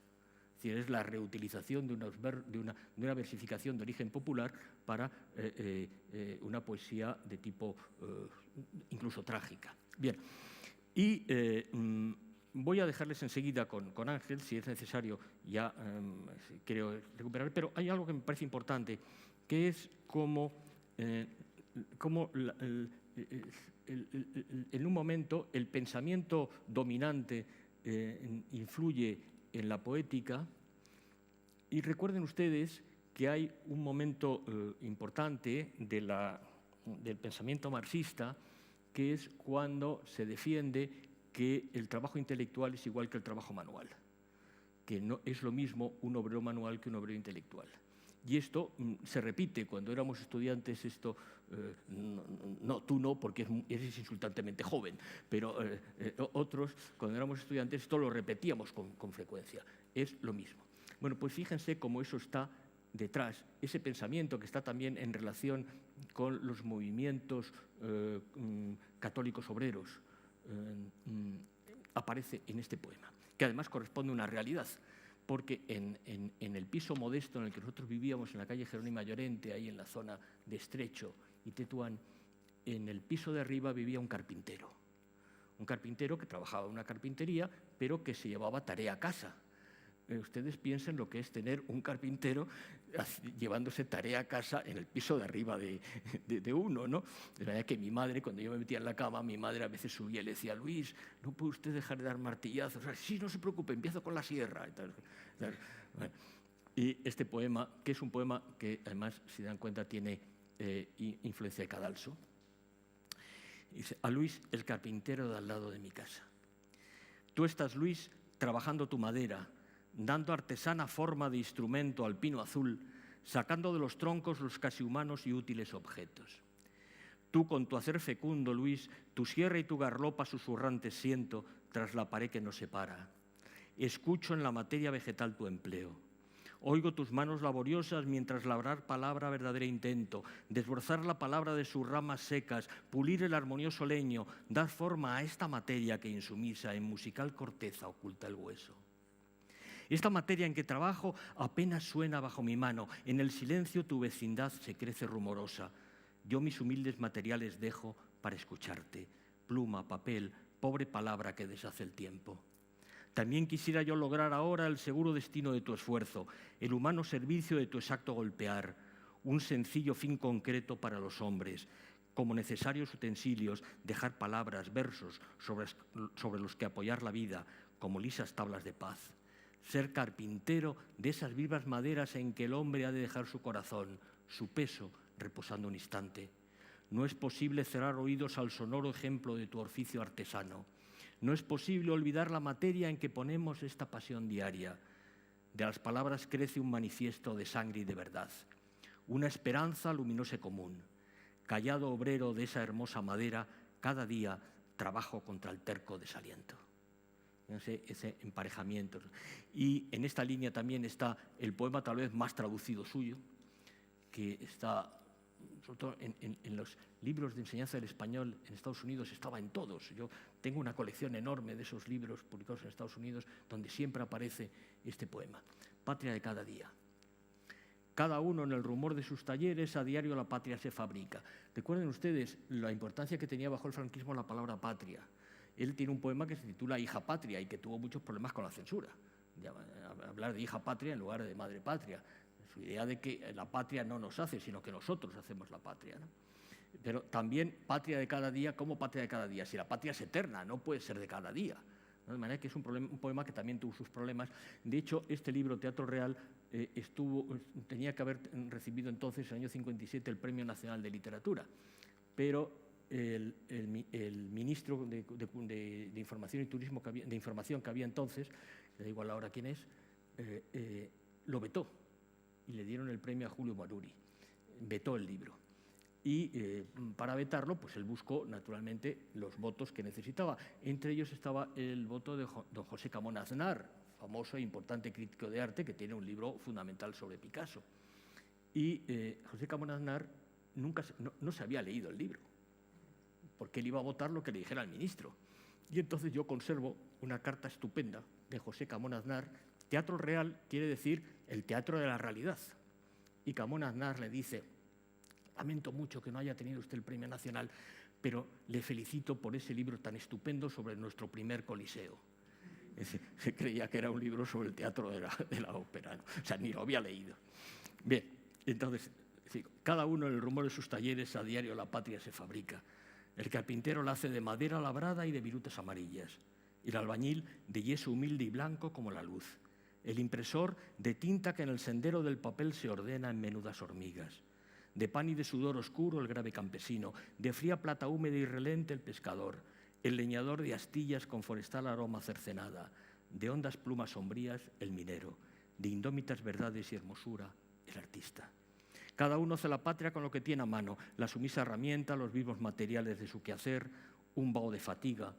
Es decir, es la reutilización de una versificación de origen popular para una poesía de tipo incluso trágica. Bien, y voy a dejarles enseguida con Ángel, si es necesario ya quiero recuperar, pero hay algo que me parece importante, que es cómo en un momento el pensamiento dominante influye en la poética, y recuerden ustedes que hay un momento importante del pensamiento marxista, que es cuando se defiende que el trabajo intelectual es igual que el trabajo manual, que no es lo mismo un obrero manual que un obrero intelectual. Y esto se repite cuando éramos estudiantes, esto, no, tú no, porque eres insultantemente joven, pero otros, cuando éramos estudiantes, esto lo repetíamos con frecuencia. Es lo mismo. Bueno, pues fíjense cómo eso está detrás, ese pensamiento que está también en relación con los movimientos católicos obreros, aparece en este poema, que además corresponde a una realidad, porque en el piso modesto en el que nosotros vivíamos, en la calle Jerónima Llorente, ahí en la zona de Estrecho y Tetuán, en el piso de arriba vivía un carpintero que trabajaba en una carpintería, pero que se llevaba tarea a casa. Ustedes piensen lo que es tener un carpintero llevándose tarea a casa en el piso de arriba de uno, ¿no? De manera que mi madre, cuando yo me metía en la cama, mi madre a veces subía y le decía: Luis, ¿no puede usted dejar de dar martillazos? O sea, sí, no se preocupe, empiezo con la sierra. Bueno, y este poema, que es un poema que además, si dan cuenta, tiene influencia de Cadalso. Dice: a Luis, el carpintero de al lado de mi casa. Tú estás, Luis, trabajando tu madera, dando artesana forma de instrumento al pino azul, sacando de los troncos los casi humanos y útiles objetos. Tú, con tu hacer fecundo, Luis, tu sierra y tu garlopa susurrantes siento tras la pared que nos separa. Escucho en la materia vegetal tu empleo. Oigo tus manos laboriosas mientras labrar palabra verdadera intento, desbrozar la palabra de sus ramas secas, pulir el armonioso leño, dar forma a esta materia que insumisa en musical corteza oculta el hueso. Esta materia en que trabajo apenas suena bajo mi mano. En el silencio tu vecindad se crece rumorosa. Yo mis humildes materiales dejo para escucharte. Pluma, papel, pobre palabra que deshace el tiempo. También quisiera yo lograr ahora el seguro destino de tu esfuerzo, el humano servicio de tu exacto golpear, un sencillo fin concreto para los hombres, como necesarios utensilios, dejar palabras, versos sobre los que apoyar la vida, como lisas tablas de paz. Ser carpintero de esas vivas maderas en que el hombre ha de dejar su corazón, su peso, reposando un instante. No es posible cerrar oídos al sonoro ejemplo de tu oficio artesano. No es posible olvidar la materia en que ponemos esta pasión diaria. De las palabras crece un manifiesto de sangre y de verdad. Una esperanza luminosa y común. Callado obrero de esa hermosa madera, cada día trabajo contra el terco desaliento. Ese emparejamiento. Y en esta línea también está el poema tal vez más traducido suyo, que está, sobre todo en los libros de enseñanza del español en Estados Unidos, estaba en todos. Yo tengo una colección enorme de esos libros publicados en Estados Unidos donde siempre aparece este poema. Patria de cada día. Cada uno en el rumor de sus talleres, a diario la patria se fabrica. Recuerden ustedes la importancia que tenía bajo el franquismo la palabra patria. Él tiene un poema que se titula Hija Patria y que tuvo muchos problemas con la censura. Hablar de hija patria en lugar de madre patria. Su idea de que la patria no nos hace, sino que nosotros hacemos la patria, ¿no? Pero también patria de cada día, ¿cómo patria de cada día? Si la patria es eterna, no puede ser de cada día, ¿no? De manera que es un poema que también tuvo sus problemas. De hecho, este libro, Teatro Real, tenía que haber recibido entonces, en el año 57, el Premio Nacional de Literatura. Pero el ministro de Información y Turismo de Información que había entonces, da igual ahora quién es, lo vetó y le dieron el premio a Julio Maruri. Vetó el libro. Y para vetarlo, pues él buscó naturalmente los votos que necesitaba. Entre ellos estaba el voto de don José Camón Aznar, famoso e importante crítico de arte, que tiene un libro fundamental sobre Picasso. Y José Camón Aznar no se había leído el libro, porque él iba a votar lo que le dijera el ministro. Y entonces yo conservo una carta estupenda de José Camón Aznar. Teatro Real quiere decir el teatro de la realidad. Y Camón Aznar le dice: lamento mucho que no haya tenido usted el Premio Nacional, pero le felicito por ese libro tan estupendo sobre nuestro primer coliseo. Se creía que era un libro sobre el teatro de la ópera, ¿no? O sea, ni lo había leído. Bien, entonces, cada uno en el rumor de sus talleres, a diario la patria se fabrica. El carpintero la hace de madera labrada y de virutas amarillas. El albañil de yeso humilde y blanco como la luz. El impresor de tinta que en el sendero del papel se ordena en menudas hormigas. De pan y de sudor oscuro el grave campesino, de fría plata húmeda y relente el pescador, el leñador de astillas con forestal aroma cercenada, de hondas plumas sombrías el minero, de indómitas verdades y hermosura el artista. Cada uno hace la patria con lo que tiene a mano, la sumisa herramienta, los vivos materiales de su quehacer, un vaho de fatiga,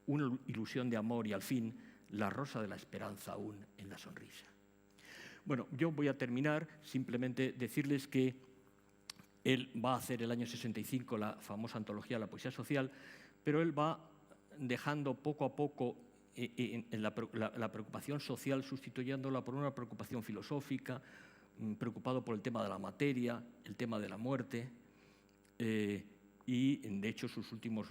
una ilusión de amor y, al fin, la rosa de la esperanza aún en la sonrisa. Bueno, yo voy a terminar simplemente decirles que él va a hacer el año 65 la famosa antología La poesía social, pero él va dejando poco a poco la preocupación social, sustituyéndola por una preocupación filosófica, preocupado por el tema de la materia, el tema de la muerte, y de hecho sus últimos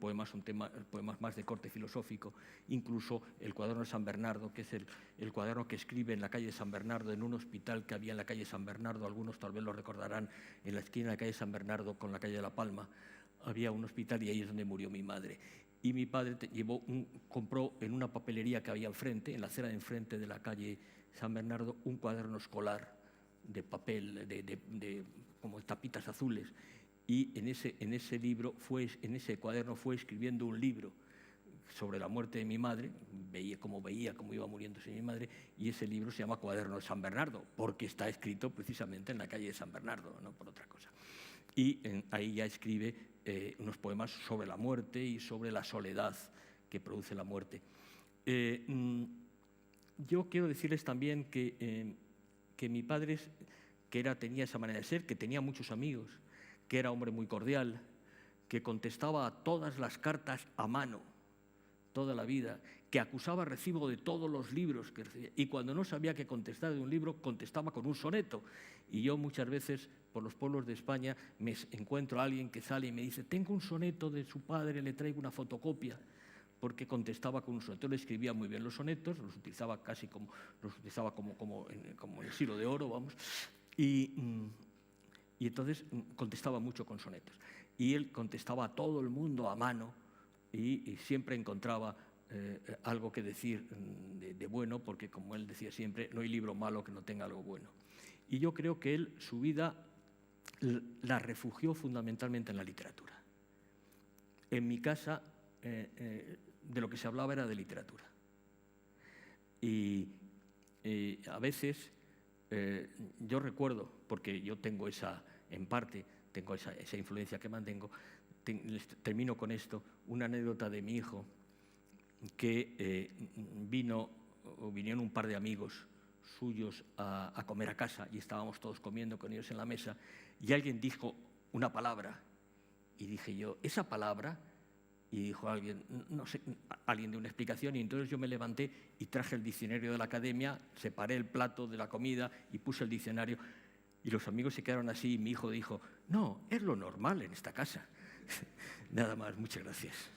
poemas son poemas más de corte filosófico. Incluso el cuaderno de San Bernardo, que es el cuaderno que escribe en la calle de San Bernardo, en un hospital que había en la calle de San Bernardo, algunos tal vez lo recordarán, en la esquina de la calle de San Bernardo con la calle de La Palma, había un hospital y ahí es donde murió mi madre. Y mi padre compró en una papelería que había enfrente, en la acera de enfrente de la calle San Bernardo, un cuaderno escolar de papel, como tapitas azules, y en ese cuaderno fue escribiendo un libro sobre la muerte de mi madre, veía cómo iba muriéndose mi madre, y ese libro se llama Cuaderno de San Bernardo, porque está escrito precisamente en la calle de San Bernardo, no por otra cosa. Y ahí ya escribe unos poemas sobre la muerte y sobre la soledad que produce la muerte. Yo quiero decirles también que mi padre tenía esa manera de ser, que tenía muchos amigos, que era hombre muy cordial, que contestaba a todas las cartas a mano toda la vida, que acusaba recibo de todos los libros que recibía, y cuando no sabía qué contestar de un libro, contestaba con un soneto. Y yo muchas veces, por los pueblos de España, me encuentro a alguien que sale y me dice: tengo un soneto de su padre, le traigo una fotocopia, porque contestaba con un soneto. Le escribía muy bien los sonetos, los utilizaba como en el siglo de oro, vamos, y entonces contestaba mucho con sonetos. Y él contestaba a todo el mundo a mano y siempre encontraba algo que decir de bueno, porque, como él decía siempre, no hay libro malo que no tenga algo bueno. Y yo creo que él, su vida, la refugió fundamentalmente en la literatura. En mi casa, de lo que se hablaba era de literatura. Y a veces yo recuerdo, porque yo tengo en parte tengo esa influencia que mantengo, termino con esto, una anécdota de mi hijo, que vinieron un par de amigos suyos a comer a casa y estábamos todos comiendo con ellos en la mesa y alguien dijo una palabra y dije yo, ¿esa palabra? Y dijo alguien, no sé, alguien de una explicación, y entonces yo me levanté y traje el diccionario de la academia, separé el plato de la comida y puse el diccionario, y los amigos se quedaron así y mi hijo dijo, no, es lo normal en esta casa. Nada más, muchas gracias.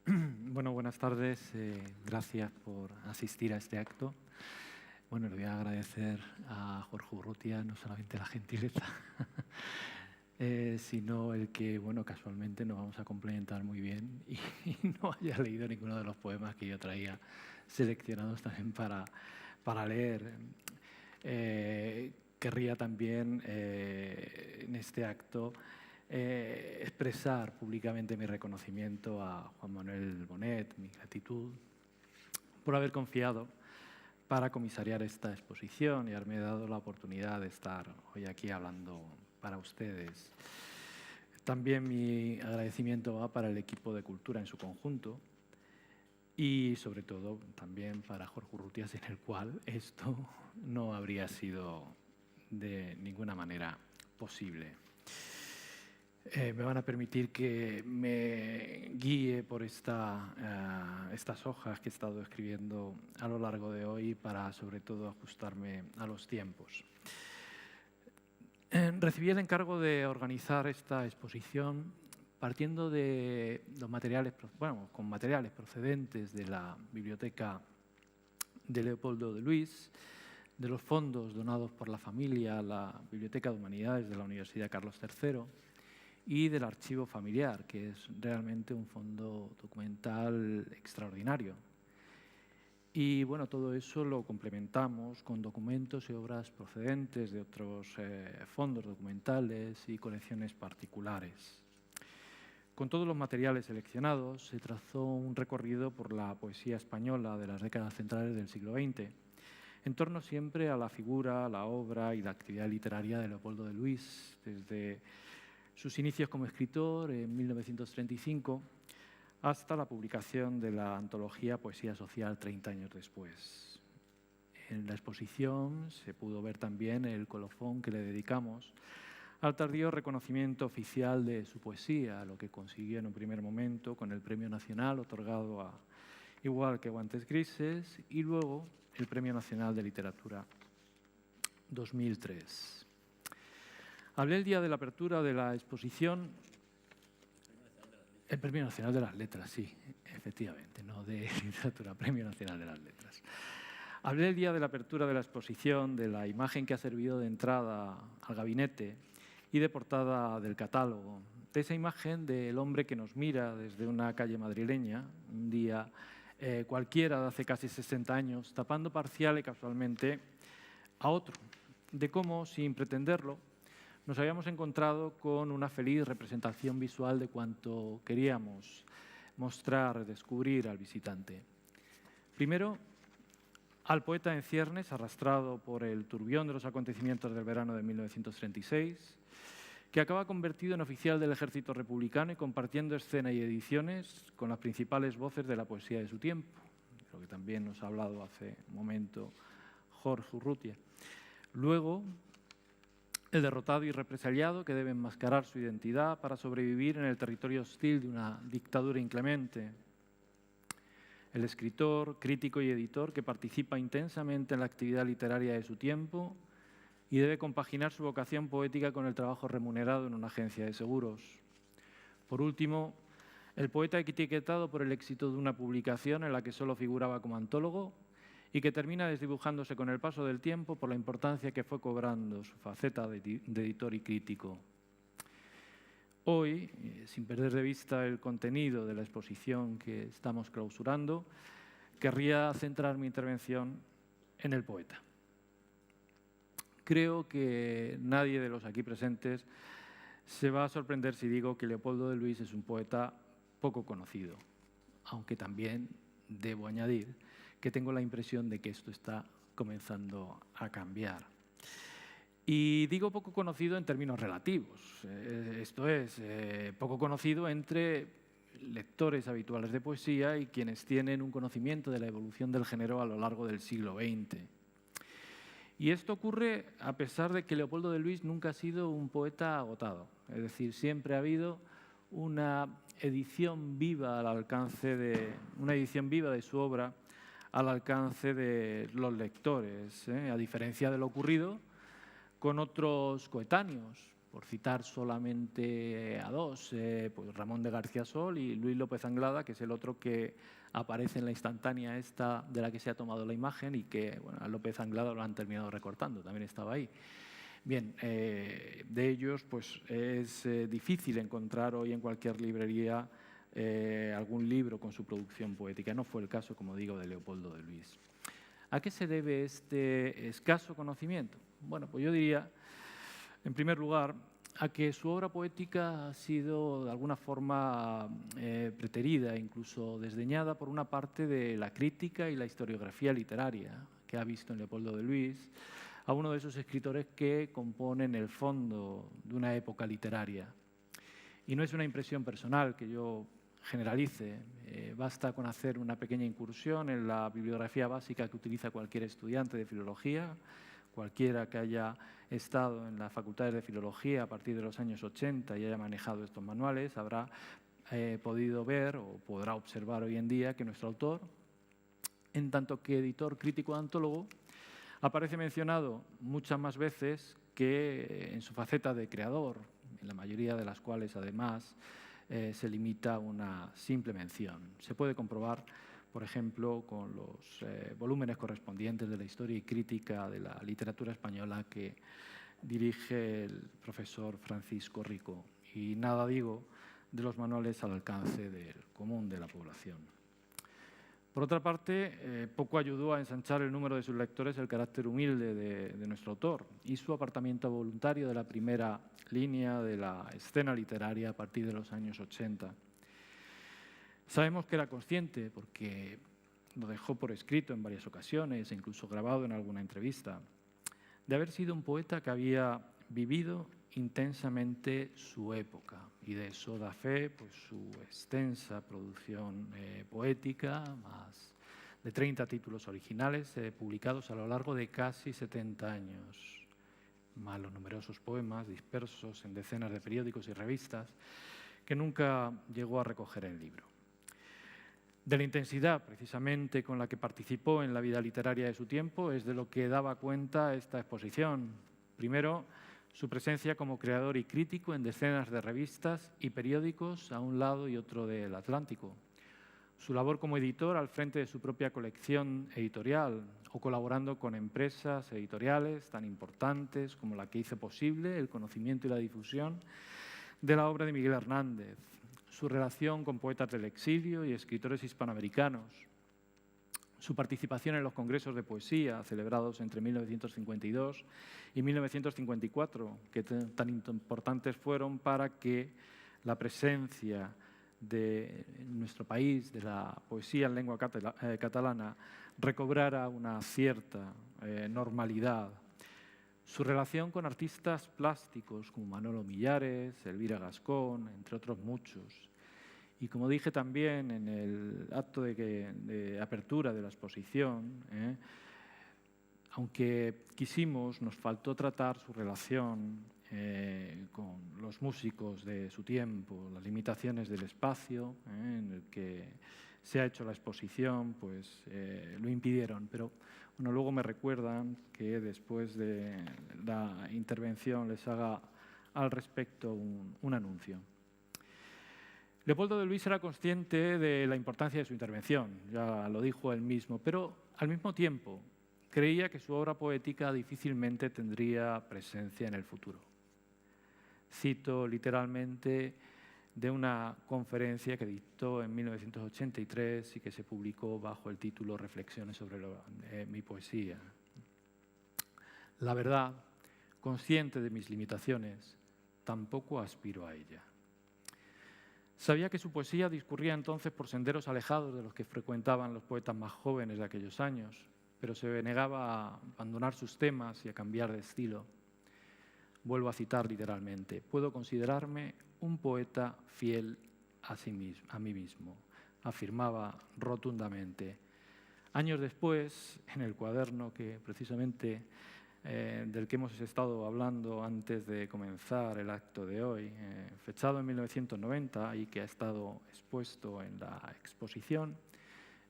Bueno, buenas tardes. Gracias por asistir a este acto. Bueno, le voy a agradecer a Jorge Urrutia no solamente la gentileza, sino el que, bueno, casualmente nos vamos a complementar muy bien y no haya leído ninguno de los poemas que yo traía seleccionados también para leer. Querría también en este acto expresar públicamente mi reconocimiento a Juan Manuel Bonet, mi gratitud por haber confiado para comisariar esta exposición y haberme dado la oportunidad de estar hoy aquí hablando para ustedes. También mi agradecimiento va para el equipo de Cultura en su conjunto y, sobre todo, también para Jorge Urrutia, sin el cual esto no habría sido de ninguna manera posible. Me van a permitir que me guíe por estas hojas que he estado escribiendo a lo largo de hoy para, sobre todo, ajustarme a los tiempos. Recibí el encargo de organizar esta exposición partiendo de los materiales, con materiales procedentes de la Biblioteca de Leopoldo de Luis, de los fondos donados por la familia a la Biblioteca de Humanidades de la Universidad Carlos III y del archivo familiar, que es realmente un fondo documental extraordinario. Y bueno, todo eso lo complementamos con documentos y obras procedentes de otros fondos documentales y colecciones particulares. Con todos los materiales seleccionados se trazó un recorrido por la poesía española de las décadas centrales del siglo XX, en torno siempre a la figura, la obra y la actividad literaria de Leopoldo de Luis, desde sus inicios como escritor en 1935 hasta la publicación de la antología Poesía Social 30 años después. En la exposición se pudo ver también el colofón que le dedicamos al tardío reconocimiento oficial de su poesía, lo que consiguió en un primer momento con el Premio Nacional otorgado a Igual que Guantes Grises y luego el Premio Nacional de Literatura 2003. Hablé el día de la apertura de la exposición, el Premio Nacional de las Letras, sí, efectivamente, no de literatura, Premio Nacional de las Letras. Hablé el día de la apertura de la exposición de la imagen que ha servido de entrada al gabinete y de portada del catálogo, de esa imagen del hombre que nos mira desde una calle madrileña, un día cualquiera de hace casi 60 años, tapando parcial y casualmente a otro, de cómo, sin pretenderlo, nos habíamos encontrado con una feliz representación visual de cuanto queríamos mostrar, descubrir al visitante. Primero, al poeta en ciernes, arrastrado por el turbión de los acontecimientos del verano de 1936, que acaba convertido en oficial del ejército republicano y compartiendo escena y ediciones con las principales voces de la poesía de su tiempo, de lo que también nos ha hablado hace un momento Jorge Urrutia. Luego, el derrotado y represaliado que debe enmascarar su identidad para sobrevivir en el territorio hostil de una dictadura inclemente. El escritor, crítico y editor que participa intensamente en la actividad literaria de su tiempo y debe compaginar su vocación poética con el trabajo remunerado en una agencia de seguros. Por último, el poeta etiquetado por el éxito de una publicación en la que solo figuraba como antólogo y que termina desdibujándose con el paso del tiempo por la importancia que fue cobrando su faceta de editor y crítico. Hoy, sin perder de vista el contenido de la exposición que estamos clausurando, querría centrar mi intervención en el poeta. Creo que nadie de los aquí presentes se va a sorprender si digo que Leopoldo de Luis es un poeta poco conocido, aunque también debo añadir que tengo la impresión de que esto está comenzando a cambiar. Y digo poco conocido en términos relativos, esto es, poco conocido entre lectores habituales de poesía y quienes tienen un conocimiento de la evolución del género a lo largo del siglo XX. Y esto ocurre a pesar de que Leopoldo de Luis nunca ha sido un poeta agotado, es decir, siempre ha habido una edición viva al alcance de su obra al alcance de los lectores, a diferencia de lo ocurrido con otros coetáneos, por citar solamente a dos, pues Ramón de García Sol y Luis López Anglada, que es el otro que aparece en la instantánea esta de la que se ha tomado la imagen y que bueno, a López Anglada lo han terminado recortando, también estaba ahí. Bien, de ellos pues es difícil encontrar hoy en cualquier librería algún libro con su producción poética. No fue el caso, como digo, de Leopoldo de Luis. ¿A qué se debe este escaso conocimiento? Bueno, pues yo diría, en primer lugar, a que su obra poética ha sido de alguna forma preterida, incluso desdeñada por una parte de la crítica y la historiografía literaria que ha visto en Leopoldo de Luis, a uno de esos escritores que componen el fondo de una época literaria. Y no es una impresión personal que yo generalice, basta con hacer una pequeña incursión en la bibliografía básica que utiliza cualquier estudiante de filología, cualquiera que haya estado en las facultades de filología a partir de los años 80 y haya manejado estos manuales, habrá podido ver o podrá observar hoy en día que nuestro autor, en tanto que editor crítico antólogo, aparece mencionado muchas más veces que en su faceta de creador, en la mayoría de las cuales además se limita a una simple mención. Se puede comprobar por ejemplo, con los volúmenes correspondientes de la historia y crítica de la literatura española que dirige el profesor Francisco Rico. Y nada digo de los manuales al alcance del común de la población. Por otra parte, poco ayudó a ensanchar el número de sus lectores el carácter humilde de nuestro autor y su apartamiento voluntario de la primera línea de la escena literaria a partir de los años 80. Sabemos que era consciente, porque lo dejó por escrito en varias ocasiones e incluso grabado en alguna entrevista, de haber sido un poeta que había vivido intensamente su época, y de eso da fe pues, su extensa producción poética, más de 30 títulos originales publicados a lo largo de casi 70 años, más los numerosos poemas dispersos en decenas de periódicos y revistas que nunca llegó a recoger en libro. De la intensidad, precisamente, con la que participó en la vida literaria de su tiempo es de lo que daba cuenta esta exposición. Primero, su presencia como creador y crítico en decenas de revistas y periódicos a un lado y otro del Atlántico. Su labor como editor al frente de su propia colección editorial o colaborando con empresas editoriales tan importantes como la que hizo posible el conocimiento y la difusión de la obra de Miguel Hernández. Su relación con poetas del exilio y escritores hispanoamericanos, su participación en los congresos de poesía celebrados entre 1952 y 1954, que tan importantes fueron para que la presencia de nuestro país, de la poesía en lengua catalana, recobrara una cierta normalidad. Su relación con artistas plásticos como Manolo Millares, Elvira Gascón, entre otros muchos. Y como dije también en el acto de apertura de la exposición, aunque quisimos, nos faltó tratar su relación con los músicos de su tiempo, las limitaciones del espacio en el que se ha hecho la exposición, pues lo impidieron. Pero bueno, luego me recuerdan que después de la intervención les haga al respecto un anuncio. Leopoldo de Luis era consciente de la importancia de su intervención, ya lo dijo él mismo, pero al mismo tiempo creía que su obra poética difícilmente tendría presencia en el futuro. Cito literalmente de una conferencia que dictó en 1983 y que se publicó bajo el título Reflexiones sobre mi poesía. La verdad, consciente de mis limitaciones, tampoco aspiro a ella. Sabía que su poesía discurría entonces por senderos alejados de los que frecuentaban los poetas más jóvenes de aquellos años, pero se negaba a abandonar sus temas y a cambiar de estilo. Vuelvo a citar literalmente: puedo considerarme un poeta fiel a mí mismo, afirmaba rotundamente. Años después, en el cuaderno que precisamente del que hemos estado hablando antes de comenzar el acto de hoy, fechado en 1990 y que ha estado expuesto en la exposición,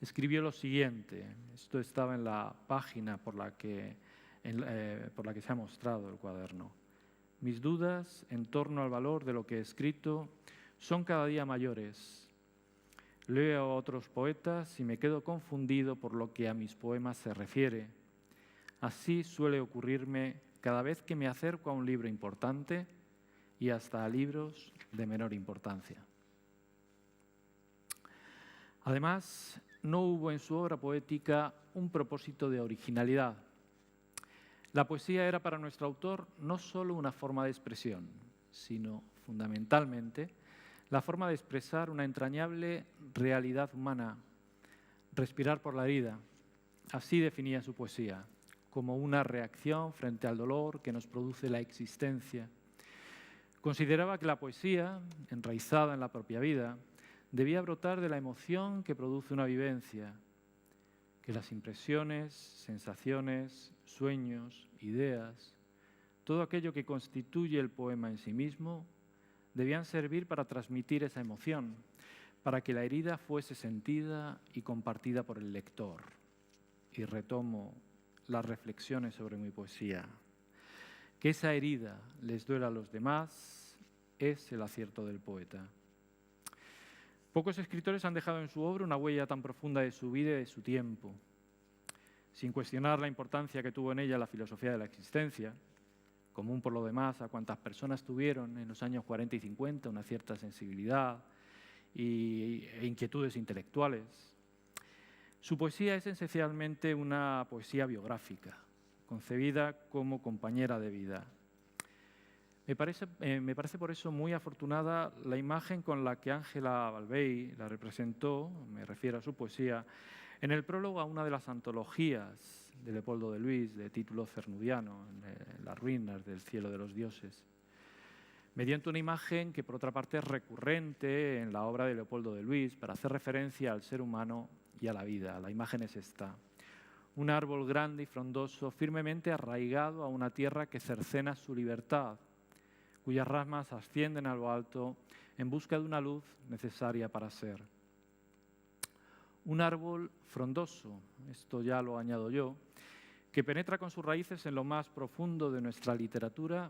escribió lo siguiente. Esto estaba en la página por la que se ha mostrado el cuaderno. Mis dudas en torno al valor de lo que he escrito son cada día mayores. Leo a otros poetas y me quedo confundido por lo que a mis poemas se refiere. Así suele ocurrirme cada vez que me acerco a un libro importante y hasta a libros de menor importancia. Además, no hubo en su obra poética un propósito de originalidad. La poesía era para nuestro autor no solo una forma de expresión, sino fundamentalmente la forma de expresar una entrañable realidad humana, respirar por la vida. Así definía su poesía, como una reacción frente al dolor que nos produce la existencia. Consideraba que la poesía, enraizada en la propia vida, debía brotar de la emoción que produce una vivencia, que las impresiones, sensaciones, sueños, ideas, todo aquello que constituye el poema en sí mismo, debían servir para transmitir esa emoción, para que la herida fuese sentida y compartida por el lector. Y retomo las reflexiones sobre mi poesía. Que esa herida les duela a los demás es el acierto del poeta. Pocos escritores han dejado en su obra una huella tan profunda de su vida y de su tiempo, sin cuestionar la importancia que tuvo en ella la filosofía de la existencia, común por lo demás a cuantas personas tuvieron en los años 40 y 50 una cierta sensibilidad e inquietudes intelectuales. Su poesía es esencialmente una poesía biográfica, concebida como compañera de vida. Me parece por eso muy afortunada la imagen con la que Ángela Balvey la representó, me refiero a su poesía, en el prólogo a una de las antologías de Leopoldo de Luis, de título cernudiano, Las ruinas del cielo de los dioses, mediante una imagen que, por otra parte, es recurrente en la obra de Leopoldo de Luis para hacer referencia al ser humano y a la vida. La imagen es esta: un árbol grande y frondoso, firmemente arraigado a una tierra que cercena su libertad, cuyas ramas ascienden a lo alto en busca de una luz necesaria para ser. Un árbol frondoso, esto ya lo añado yo, que penetra con sus raíces en lo más profundo de nuestra literatura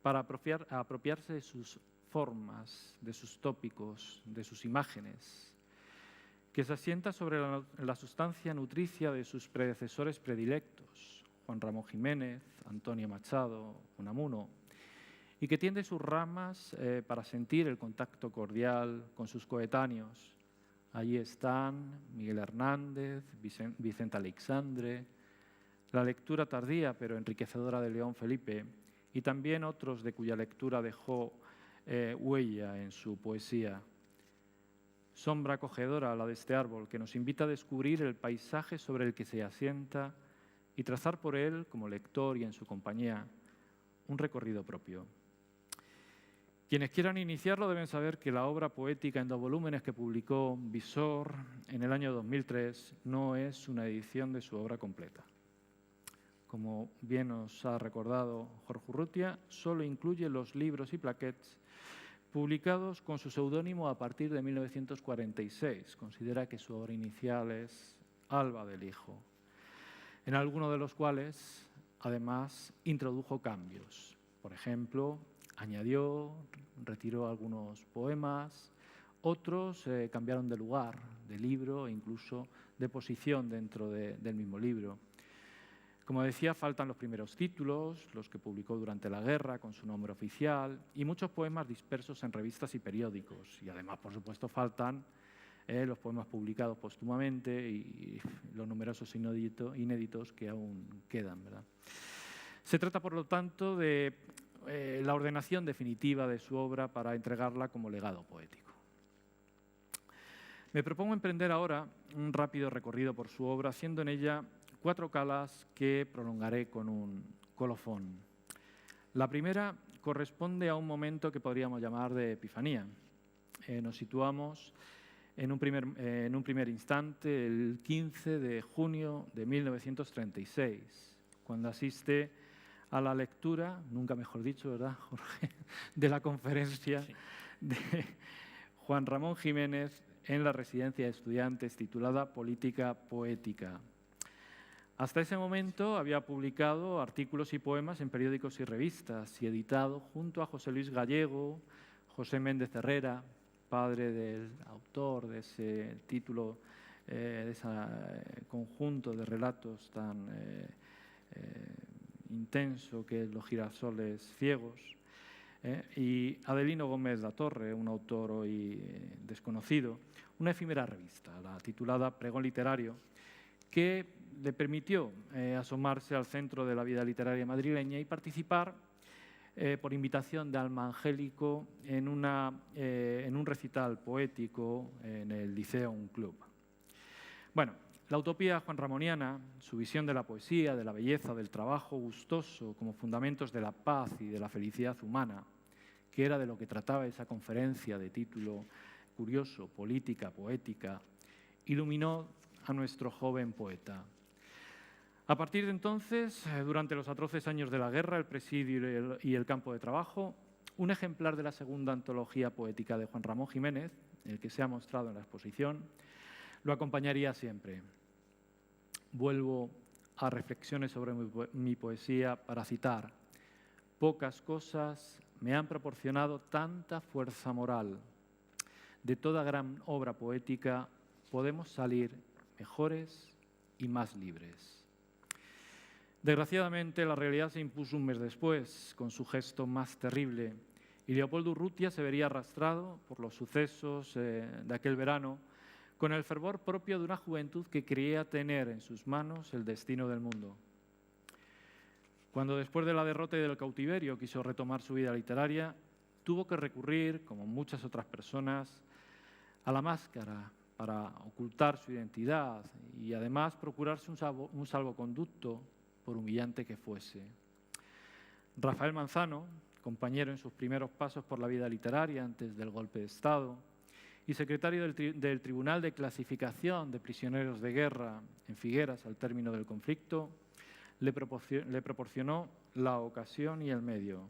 para apropiarse de sus formas, de sus tópicos, de sus imágenes, que se asienta sobre la sustancia nutricia de sus predecesores predilectos, Juan Ramón Jiménez, Antonio Machado, Unamuno, y que tiende sus ramas para sentir el contacto cordial con sus coetáneos. Allí están Miguel Hernández, Vicente Aleixandre, la lectura tardía pero enriquecedora de León Felipe, y también otros de cuya lectura dejó huella en su poesía. Sombra acogedora la de este árbol, que nos invita a descubrir el paisaje sobre el que se asienta y trazar por él, como lector y en su compañía, un recorrido propio. Quienes quieran iniciarlo deben saber que la obra poética en 2 volúmenes que publicó Visor en el año 2003 no es una edición de su obra completa. Como bien nos ha recordado Jorge Urrutia, solo incluye los libros y plaquettes publicados con su seudónimo a partir de 1946. Considera que su obra inicial es Alba del Hijo, en alguno de los cuales, además, introdujo cambios. Por ejemplo, añadió, retiró algunos poemas, otros cambiaron de lugar, de libro e incluso de posición dentro del mismo libro. Como decía, faltan los primeros títulos, los que publicó durante la guerra con su nombre oficial, y muchos poemas dispersos en revistas y periódicos. Y además, por supuesto, faltan los poemas publicados póstumamente y los numerosos inéditos que aún quedan, ¿verdad? Se trata, por lo tanto, de la ordenación definitiva de su obra para entregarla como legado poético. Me propongo emprender ahora un rápido recorrido por su obra, haciendo en ella 4 calas que prolongaré con un colofón. La primera corresponde a un momento que podríamos llamar de epifanía. Nos situamos en un primer instante el 15 de junio de 1936, cuando asiste a la lectura, nunca mejor dicho, ¿verdad, Jorge?, de la conferencia de Juan Ramón Jiménez en la residencia de estudiantes titulada Política Poética. Hasta ese momento había publicado artículos y poemas en periódicos y revistas y editado junto a José Luis Gallego, José Méndez Herrera, padre del autor de ese título, de ese conjunto de relatos tan intenso que es Los girasoles ciegos, y Adelino Gómez La Torre, un autor hoy desconocido, una efímera revista, la titulada Pregón Literario, que le permitió asomarse al centro de la vida literaria madrileña y participar, por invitación de Alma Angélico, en un recital poético en el Lyceum Club. Bueno, la utopía juanramoniana, su visión de la poesía, de la belleza, del trabajo gustoso como fundamentos de la paz y de la felicidad humana, que era de lo que trataba esa conferencia de título curioso, Política Poética, iluminó a nuestro joven poeta. A partir de entonces, durante los atroces años de la guerra, el presidio y el campo de trabajo, un ejemplar de la segunda antología poética de Juan Ramón Jiménez, el que se ha mostrado en la exposición, lo acompañaría siempre. Vuelvo a Reflexiones sobre mi poesía para citar: pocas cosas me han proporcionado tanta fuerza moral. de toda gran obra poética podemos salir mejores y más libres. Desgraciadamente, la realidad se impuso un mes después, con su gesto más terrible, y Leopoldo Urrutia se vería arrastrado por los sucesos de aquel verano, con el fervor propio de una juventud que creía tener en sus manos el destino del mundo. Cuando después de la derrota y del cautiverio quiso retomar su vida literaria, tuvo que recurrir, como muchas otras personas, a la máscara para ocultar su identidad y además procurarse un salvoconducto, por humillante que fuese. Rafael Manzano, compañero en sus primeros pasos por la vida literaria antes del golpe de Estado y secretario del Tribunal de Clasificación de Prisioneros de Guerra en Figueras al término del conflicto, le proporcionó la ocasión y el medio.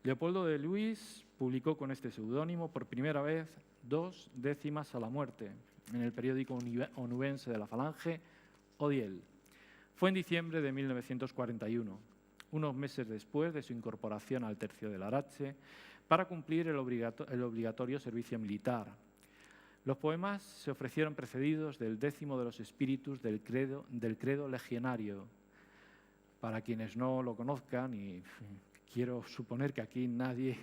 Leopoldo de Luis publicó con este seudónimo por primera vez 2 décimas a la muerte en el periódico onubense de la Falange, Odiel. Fue en diciembre de 1941, unos meses después de su incorporación al Tercio de Larache, para cumplir el obligatorio servicio militar. Los poemas se ofrecieron precedidos del 10º de los espíritus del credo legionario. Para quienes no lo conozcan, y quiero suponer que aquí nadie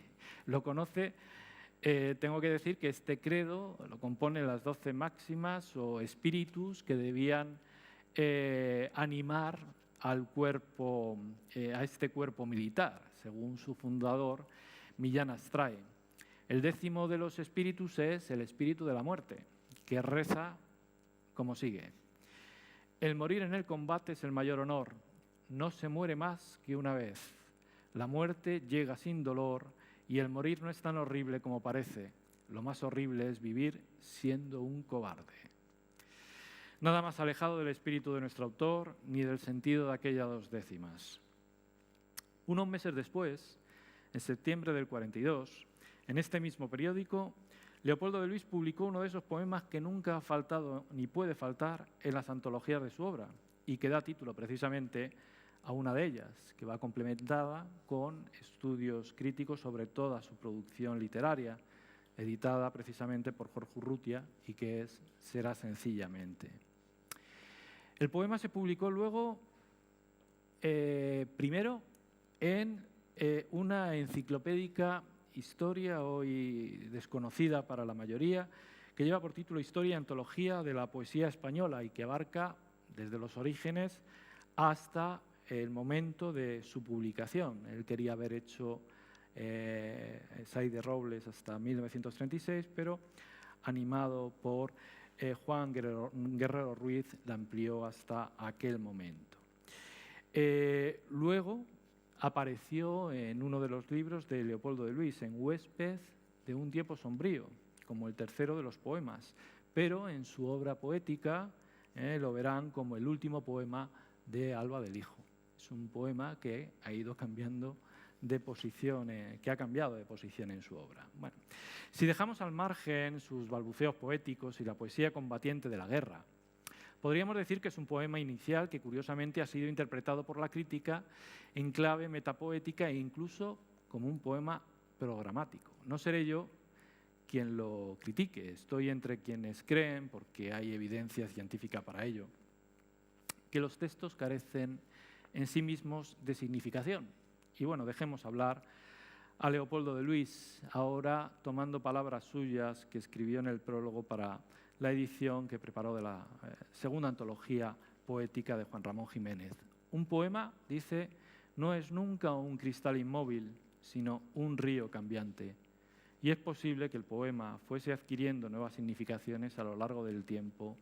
lo conoce, tengo que decir que este credo lo componen las 12 máximas o espíritus que debían animar al cuerpo, a este cuerpo militar, según su fundador, Millán Astray. El 10º de los espíritus es el espíritu de la muerte, que reza como sigue. El morir en el combate es el mayor honor. No se muere más que una vez. La muerte llega sin dolor y el morir no es tan horrible como parece. Lo más horrible es vivir siendo un cobarde. Nada más alejado del espíritu de nuestro autor ni del sentido de aquellas 2 décimas. Unos meses después, en septiembre del 42, en este mismo periódico, Leopoldo de Luis publicó uno de esos poemas que nunca ha faltado ni puede faltar en las antologías de su obra y que da título precisamente a una de ellas, que va complementada con estudios críticos sobre toda su producción literaria, editada precisamente por Jorge Urrutia y que es Será sencillamente. El poema se publicó luego, primero, en una enciclopédica historia hoy desconocida para la mayoría, que lleva por título Historia y Antología de la Poesía Española y que abarca desde los orígenes hasta el momento de su publicación. Él quería haber hecho Say de Robles hasta 1936, pero animado por Juan Guerrero Ruiz, la amplió hasta aquel momento. Luego apareció en uno de los libros de Leopoldo de Luis, en Huésped de un tiempo sombrío, como el tercero de los poemas, pero en su obra poética lo verán como el último poema de Alba del Hijo. Es un poema que ha ido cambiando de posición, que ha cambiado de posición en su obra. Bueno, si dejamos al margen sus balbuceos poéticos y la poesía combatiente de la guerra, podríamos decir que es un poema inicial que curiosamente ha sido interpretado por la crítica en clave metapoética e incluso como un poema programático. No seré yo quien lo critique, estoy entre quienes creen, porque hay evidencia científica para ello, que los textos carecen en sí mismos de significación. Y bueno, dejemos hablar a Leopoldo de Luis, ahora tomando palabras suyas que escribió en el prólogo para la edición que preparó de la segunda antología poética de Juan Ramón Jiménez. Un poema, dice, no es nunca un cristal inmóvil, sino un río cambiante. Y es posible que el poema fuese adquiriendo nuevas significaciones a lo largo del tiempo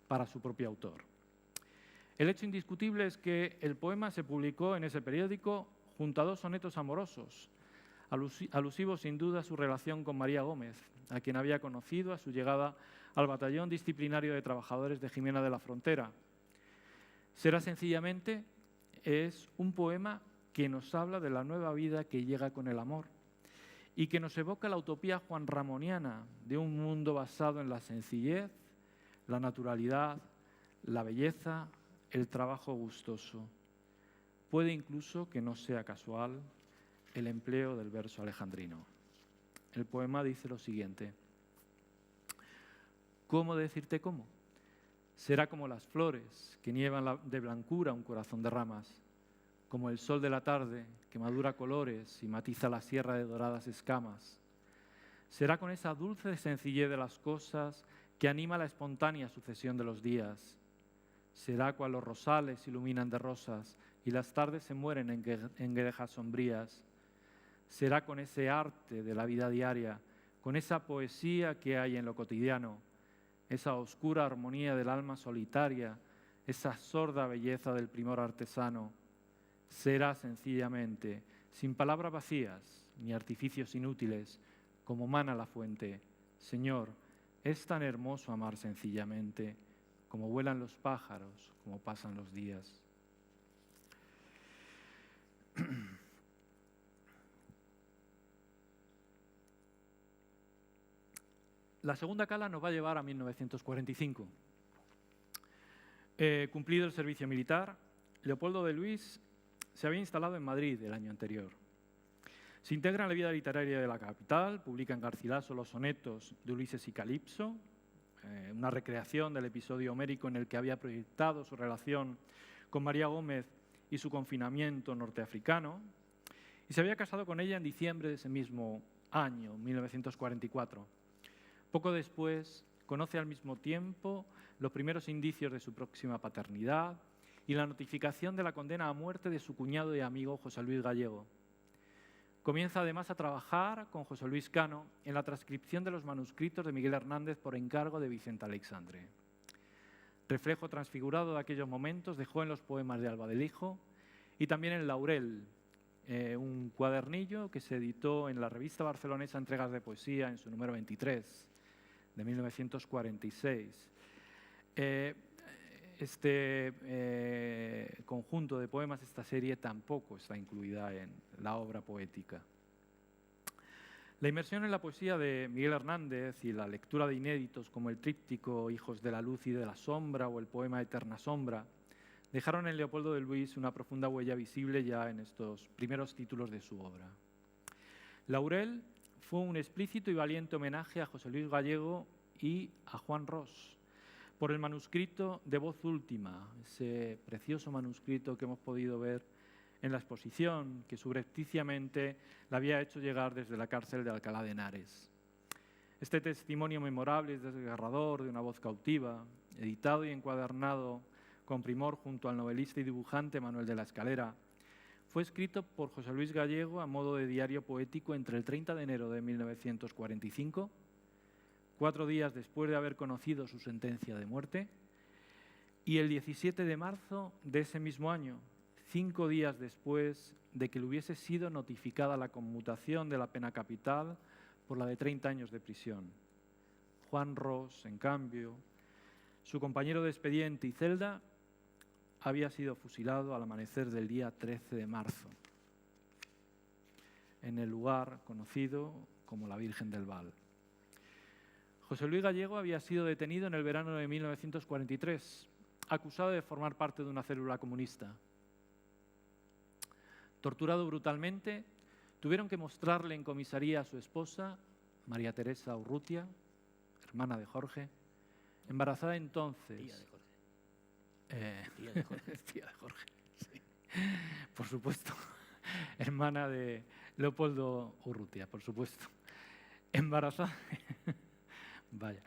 para su propio autor. El hecho indiscutible es que el poema se publicó en ese periódico junto a 2 sonetos amorosos, alusivos sin duda a su relación con María Gómez, a quien había conocido a su llegada al Batallón Disciplinario de Trabajadores de Jimena de la Frontera. Será sencillamente es un poema que nos habla de la nueva vida que llega con el amor y que nos evoca la utopía juanramoniana de un mundo basado en la sencillez, la naturalidad, la belleza, el trabajo gustoso. Puede incluso que no sea casual el empleo del verso alejandrino. El poema dice lo siguiente: ¿Cómo decirte cómo? Será como las flores que nievan de blancura un corazón de ramas, como el sol de la tarde que madura colores y matiza la sierra de doradas escamas. Será con esa dulce sencillez de las cosas que anima la espontánea sucesión de los días. Será cual los rosales iluminan de rosas y las tardes se mueren en guedejas sombrías. Será con ese arte de la vida diaria, con esa poesía que hay en lo cotidiano, esa oscura armonía del alma solitaria, esa sorda belleza del primor artesano. Será sencillamente, sin palabras vacías ni artificios inútiles, como mana la fuente. Señor, es tan hermoso amar sencillamente, como vuelan los pájaros, como pasan los días. La segunda cala nos va a llevar a 1945. Cumplido el servicio militar, Leopoldo de Luis se había instalado en Madrid el año anterior. Se integra en la vida literaria de la capital, publica en Garcilaso los sonetos de Ulises y Calipso, una recreación del episodio homérico en el que había proyectado su relación con María Gómez y su confinamiento norteafricano, y se había casado con ella en diciembre de ese mismo año, 1944. Poco después, conoce al mismo tiempo los primeros indicios de su próxima paternidad y la notificación de la condena a muerte de su cuñado y amigo José Luis Gallego. Comienza además a trabajar con José Luis Cano en la transcripción de los manuscritos de Miguel Hernández por encargo de Vicente Aleixandre. Reflejo transfigurado de aquellos momentos dejó en los poemas de Alba del Hijo y también en Laurel, un cuadernillo que se editó en la revista barcelonesa Entregas de Poesía en su número 23 de 1946. Este conjunto de poemas, esta serie, tampoco está incluida en la obra poética. La inmersión en la poesía de Miguel Hernández y la lectura de inéditos como el tríptico Hijos de la Luz y de la Sombra o el poema Eterna Sombra dejaron en Leopoldo de Luis una profunda huella visible ya en estos primeros títulos de su obra. Laurel fue un explícito y valiente homenaje a José Luis Gallego y a Juan Ros por el manuscrito de Voz Última, ese precioso manuscrito que hemos podido ver en la exposición que subrepticiamente le había hecho llegar desde la cárcel de Alcalá de Henares. Este testimonio memorable y desgarrador de una voz cautiva, editado y encuadernado con primor junto al novelista y dibujante Manuel de la Escalera, fue escrito por José Luis Gallego a modo de diario poético entre el 30 de enero de 1945, 4 días después de haber conocido su sentencia de muerte, y el 17 de marzo de ese mismo año, 5 días después de que le hubiese sido notificada la conmutación de la pena capital por la de 30 años de prisión. Juan Ros, en cambio, su compañero de expediente y celda, había sido fusilado al amanecer del día 13 de marzo, en el lugar conocido como la Virgen del Val. José Luis Gallego había sido detenido en el verano de 1943, acusado de formar parte de una célula comunista. Torturado brutalmente, tuvieron que mostrarle en comisaría a su esposa, María Teresa Urrutia, hermana de Jorge, embarazada entonces. Tía de Jorge. Tía de Jorge. Tía de Jorge, sí. Por supuesto. Hermana de Leopoldo Urrutia, por supuesto. Embarazada. Vaya.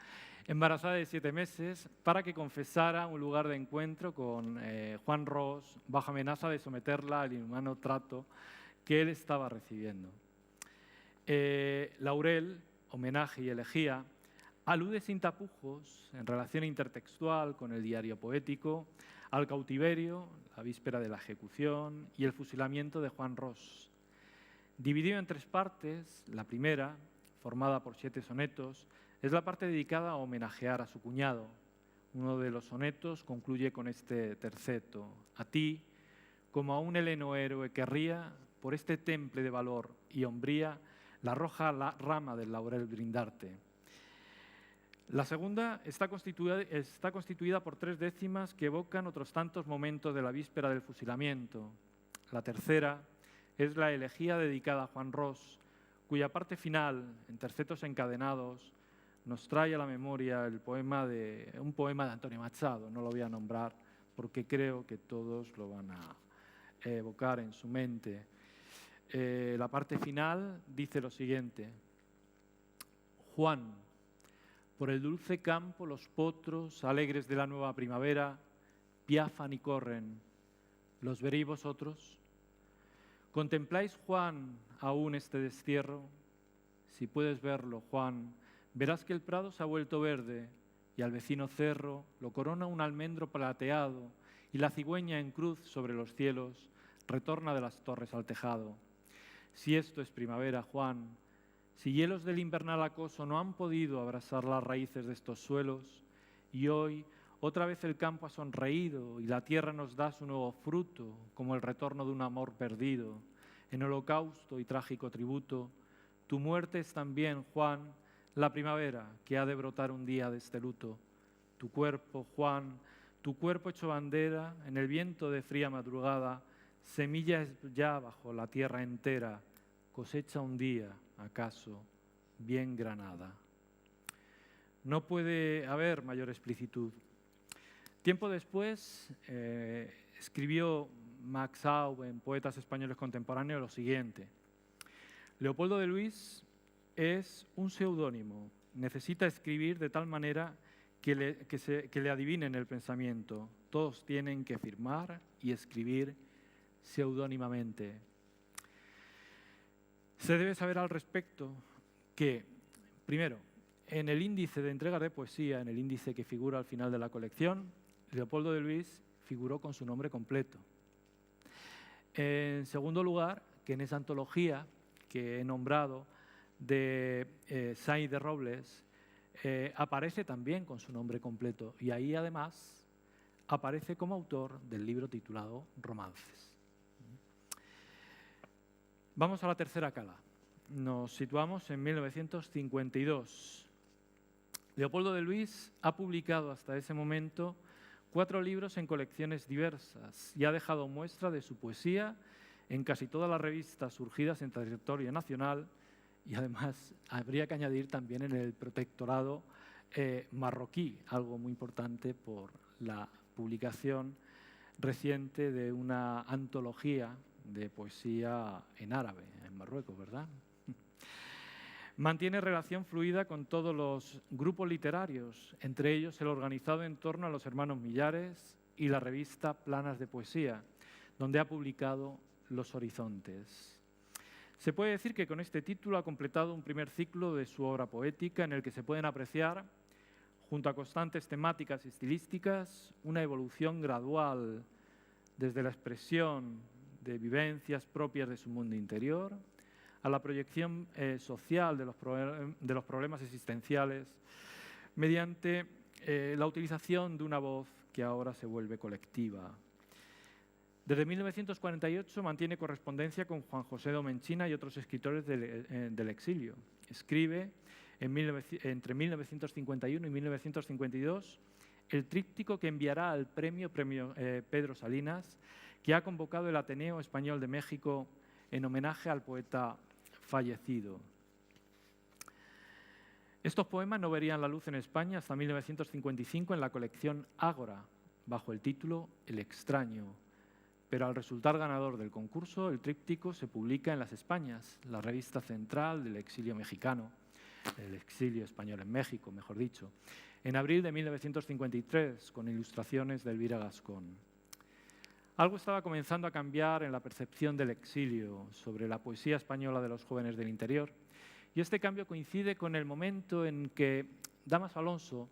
Embarazada de 7 meses para que confesara un lugar de encuentro con Juan Ros bajo amenaza de someterla al inhumano trato que él estaba recibiendo. Laurel, homenaje y elegía, alude sin tapujos, en relación intertextual con el diario poético, al cautiverio, la víspera de la ejecución y el fusilamiento de Juan Ros. Dividido en 3 partes, la primera, formada por 7 sonetos, es la parte dedicada a homenajear a su cuñado. Uno de los sonetos concluye con este terceto: a ti, como a un heleno héroe que ría, por este temple de valor y hombría, la roja rama del laurel brindarte. La segunda está constituida por 3 décimas que evocan otros tantos momentos de la víspera del fusilamiento. La tercera es la elegía dedicada a Juan Ros, cuya parte final, en tercetos encadenados, nos trae a la memoria un poema de Antonio Machado. No lo voy a nombrar porque creo que todos lo van a evocar en su mente. La parte final dice lo siguiente: Juan, por el dulce campo los potros, alegres de la nueva primavera, piafan y corren. ¿Los veréis vosotros? ¿Contempláis, Juan, aún este destierro? Si puedes verlo, Juan, verás que el prado se ha vuelto verde y al vecino cerro lo corona un almendro plateado y la cigüeña en cruz sobre los cielos retorna de las torres al tejado. Si esto es primavera, Juan, si hielos del invernal acoso no han podido abrasar las raíces de estos suelos, y hoy otra vez el campo ha sonreído y la tierra nos da su nuevo fruto, como el retorno de un amor perdido, en holocausto y trágico tributo, tu muerte es también, Juan, la primavera que ha de brotar un día de este luto. Tu cuerpo, Juan, tu cuerpo hecho bandera, en el viento de fría madrugada, semilla es ya bajo la tierra entera, cosecha un día, acaso, bien granada. No puede haber mayor explicitud. Tiempo después escribió Max Aub en Poetas Españoles Contemporáneos lo siguiente: Leopoldo de Luis es un seudónimo, necesita escribir de tal manera que le adivinen el pensamiento. Todos tienen que firmar y escribir seudónimamente. Se debe saber al respecto que, primero, en el índice de entregas de poesía, en el índice que figura al final de la colección, Leopoldo de Luis figuró con su nombre completo. En segundo lugar, que en esa antología que he nombrado de Sainz de Robles, aparece también con su nombre completo y ahí además aparece como autor del libro titulado Romances. Vamos a la tercera cala. Nos situamos en 1952. Leopoldo de Luis ha publicado hasta ese momento 4 libros en colecciones diversas y ha dejado muestra de su poesía en casi todas las revistas surgidas en territorio nacional y además habría que añadir también en el protectorado marroquí, algo muy importante por la publicación reciente de una antología de poesía en árabe, en Marruecos, ¿verdad? Mantiene relación fluida con todos los grupos literarios, entre ellos el organizado en torno a los hermanos Millares y la revista Planas de Poesía, donde ha publicado Los Horizontes. Se puede decir que con este título ha completado un primer ciclo de su obra poética en el que se pueden apreciar, junto a constantes temáticas y estilísticas, una evolución gradual desde la expresión de vivencias propias de su mundo interior a la proyección social de los problemas existenciales mediante la utilización de una voz que ahora se vuelve colectiva. Desde 1948 mantiene correspondencia con Juan José Domenchina y otros escritores del exilio. Escribe entre 1951 y 1952 el tríptico que enviará al premio Pedro Salinas, que ha convocado el Ateneo Español de México en homenaje al poeta fallecido. Estos poemas no verían la luz en España hasta 1955 en la colección Ágora, bajo el título El extraño, pero al resultar ganador del concurso, el tríptico se publica en Las Españas, la revista central del exilio mexicano, el exilio español en México, mejor dicho, en abril de 1953, con ilustraciones de Elvira Gascón. Algo estaba comenzando a cambiar en la percepción del exilio sobre la poesía española de los jóvenes del interior, y este cambio coincide con el momento en que Dámaso Alonso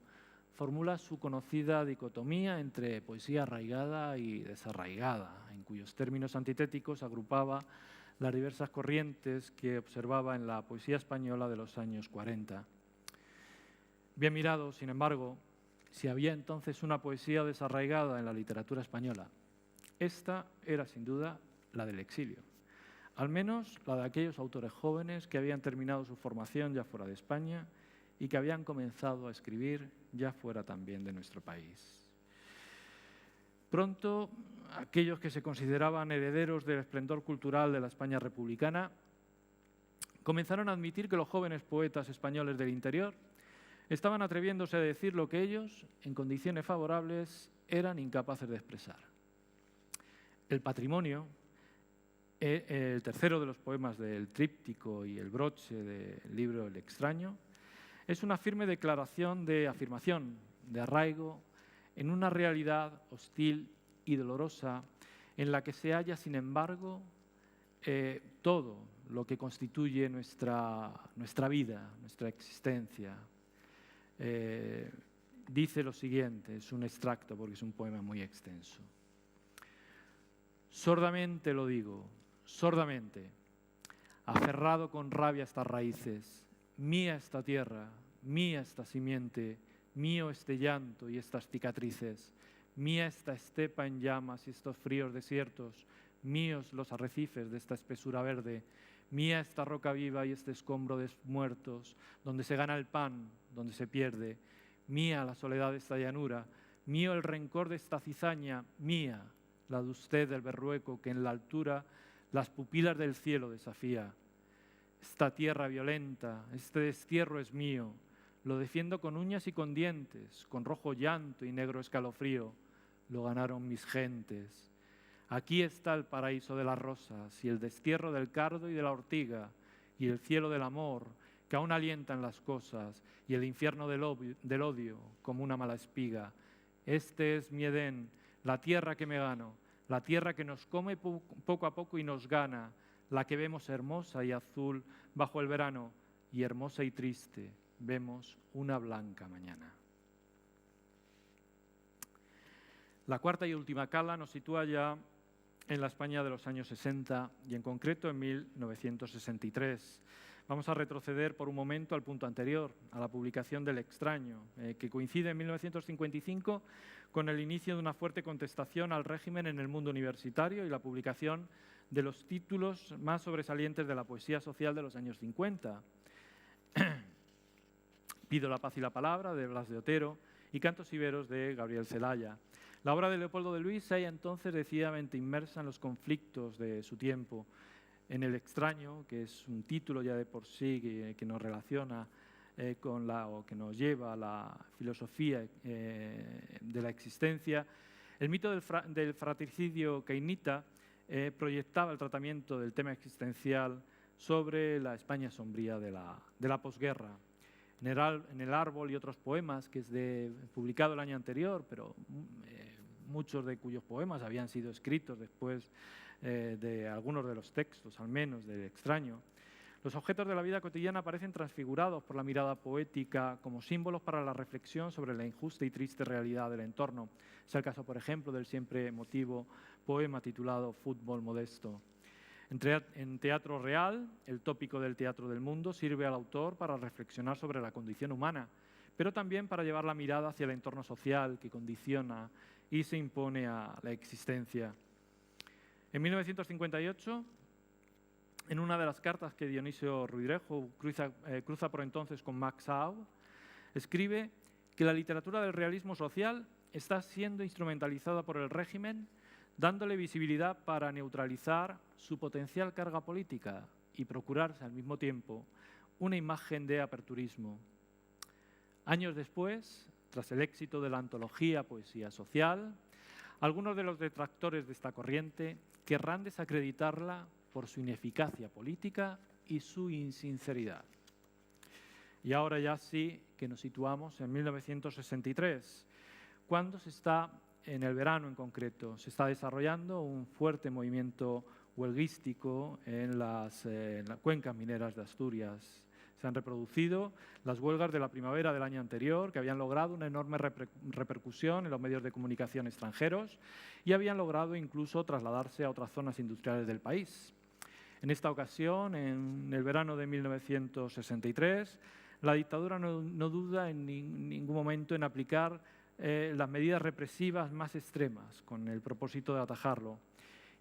formula su conocida dicotomía entre poesía arraigada y desarraigada, en cuyos términos antitéticos agrupaba las diversas corrientes que observaba en la poesía española de los años 40. Bien mirado, sin embargo, si había entonces una poesía desarraigada en la literatura española, esta era sin duda la del exilio, al menos la de aquellos autores jóvenes que habían terminado su formación ya fuera de España y que habían comenzado a escribir ya fuera también de nuestro país. Pronto, aquellos que se consideraban herederos del esplendor cultural de la España republicana comenzaron a admitir que los jóvenes poetas españoles del interior estaban atreviéndose a decir lo que ellos, en condiciones favorables, eran incapaces de expresar. El patrimonio, el tercero de los poemas del tríptico y el broche del libro El extraño, es una firme declaración de afirmación, de arraigo, en una realidad hostil y dolorosa en la que se halla, sin embargo, todo lo que constituye nuestra vida, nuestra existencia. Dice lo siguiente, es un extracto porque es un poema muy extenso. Sordamente lo digo, sordamente, aferrado con rabia a estas raíces, mía esta tierra, mía esta simiente, mío este llanto y estas cicatrices, mía esta estepa en llamas y estos fríos desiertos, míos los arrecifes de esta espesura verde, mía esta roca viva y este escombro de muertos, donde se gana el pan, donde se pierde, mía la soledad de esta llanura, mío el rencor de esta cizaña, mía la de usted del berrueco que en la altura las pupilas del cielo desafía. Esta tierra violenta, este destierro es mío, lo defiendo con uñas y con dientes, con rojo llanto y negro escalofrío, lo ganaron mis gentes. Aquí está el paraíso de las rosas y el destierro del cardo y de la ortiga y el cielo del amor que aún alientan las cosas y el infierno del odio como una mala espiga. Este es mi Edén, la tierra que me gano, la tierra que nos come poco a poco y nos gana, la que vemos hermosa y azul bajo el verano y hermosa y triste vemos una blanca mañana. La cuarta y última cala nos sitúa ya en la España de los años 60 y en concreto en 1963. Vamos a retroceder por un momento al punto anterior, a la publicación del Extraño, que coincide en 1955 con el inicio de una fuerte contestación al régimen en el mundo universitario y la publicación de los títulos más sobresalientes de la poesía social de los años 50. Pido la paz y la palabra, de Blas de Otero, y Cantos y veros, de Gabriel Celaya. La obra de Leopoldo de Luis se halla entonces decididamente inmersa en los conflictos de su tiempo. En El Extraño, que es un título ya de por sí que nos relaciona o que nos lleva a la filosofía de la existencia, el mito del fratricidio cainita proyectaba el tratamiento del tema existencial sobre la España sombría de la posguerra. En el Árbol y otros poemas, que es publicado el año anterior, pero muchos de cuyos poemas habían sido escritos después de algunos de los textos, al menos, del Extraño. Los objetos de la vida cotidiana aparecen transfigurados por la mirada poética como símbolos para la reflexión sobre la injusta y triste realidad del entorno. Es el caso, por ejemplo, del siempre emotivo poema titulado Fútbol modesto. En Teatro Real, el tópico del teatro del mundo sirve al autor para reflexionar sobre la condición humana, pero también para llevar la mirada hacia el entorno social que condiciona y se impone a la existencia. En 1958, en una de las cartas que Dionisio Ruidrejo cruza por entonces con Max Aub, escribe que la literatura del realismo social está siendo instrumentalizada por el régimen, dándole visibilidad para neutralizar su potencial carga política y procurarse al mismo tiempo una imagen de aperturismo. Años después, tras el éxito de la antología Poesía Social, algunos de los detractores de esta corriente querrán desacreditarla por su ineficacia política y su insinceridad. Y ahora ya sí que nos situamos en 1963, cuando en el verano en concreto, se está desarrollando un fuerte movimiento huelguístico en las cuencas mineras de Asturias. Se han reproducido las huelgas de la primavera del año anterior, que habían logrado una enorme repercusión en los medios de comunicación extranjeros y habían logrado incluso trasladarse a otras zonas industriales del país. En esta ocasión, en el verano de 1963, la dictadura no duda en ningún momento en aplicar las medidas represivas más extremas con el propósito de atajarlo.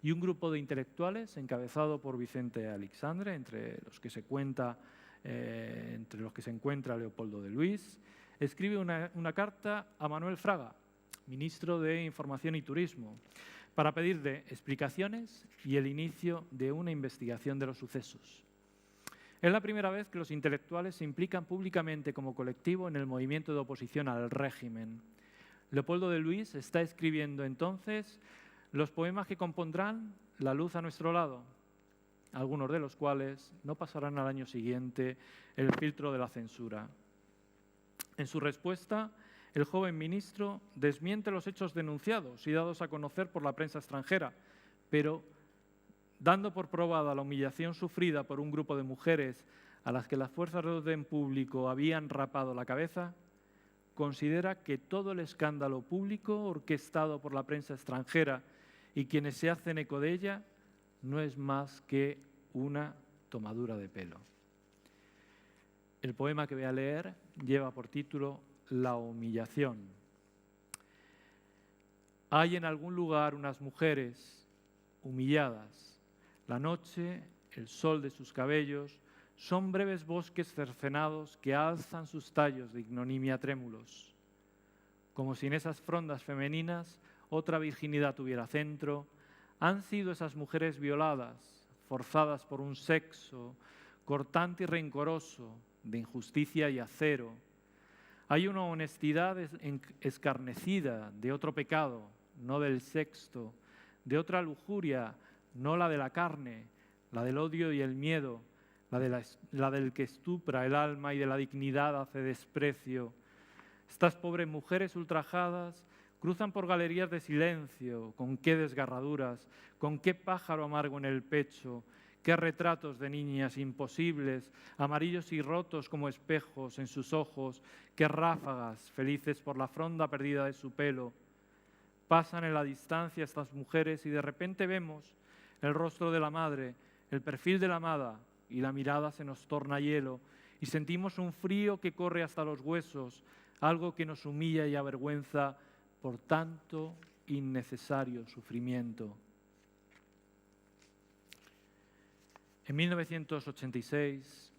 Y un grupo de intelectuales, encabezado por Vicente Aleixandre, entre los que se encuentra Leopoldo de Luis, escribe una carta a Manuel Fraga, ministro de Información y Turismo, para pedirle explicaciones y el inicio de una investigación de los sucesos. Es la primera vez que los intelectuales se implican públicamente como colectivo en el movimiento de oposición al régimen. Leopoldo de Luis está escribiendo entonces los poemas que compondrán La luz a nuestro lado, algunos de los cuales no pasarán al año siguiente el filtro de la censura. En su respuesta, el joven ministro desmiente los hechos denunciados y dados a conocer por la prensa extranjera, pero dando por probada la humillación sufrida por un grupo de mujeres a las que las fuerzas de orden público habían rapado la cabeza, considera que todo el escándalo público orquestado por la prensa extranjera y quienes se hacen eco de ella no es más que una tomadura de pelo. El poema que voy a leer lleva por título La humillación. Hay en algún lugar unas mujeres humilladas. La noche, el sol de sus cabellos, son breves bosques cercenados que alzan sus tallos de ignominia trémulos. Como si en esas frondas femeninas otra virginidad tuviera centro, han sido esas mujeres violadas, forzadas por un sexo cortante y rencoroso, de injusticia y acero. Hay una honestidad escarnecida de otro pecado, no del sexto, de otra lujuria, no la de la carne, la del odio y el miedo, la del que estupra el alma y de la dignidad hace desprecio. Estas pobres mujeres ultrajadas cruzan por galerías de silencio, con qué desgarraduras, con qué pájaro amargo en el pecho, qué retratos de niñas imposibles, amarillos y rotos como espejos en sus ojos, qué ráfagas, felices por la fronda perdida de su pelo. Pasan en la distancia estas mujeres y de repente vemos el rostro de la madre, el perfil de la amada, y la mirada se nos torna hielo y sentimos un frío que corre hasta los huesos, algo que nos humilla y avergüenza por tanto innecesario sufrimiento. En 1986,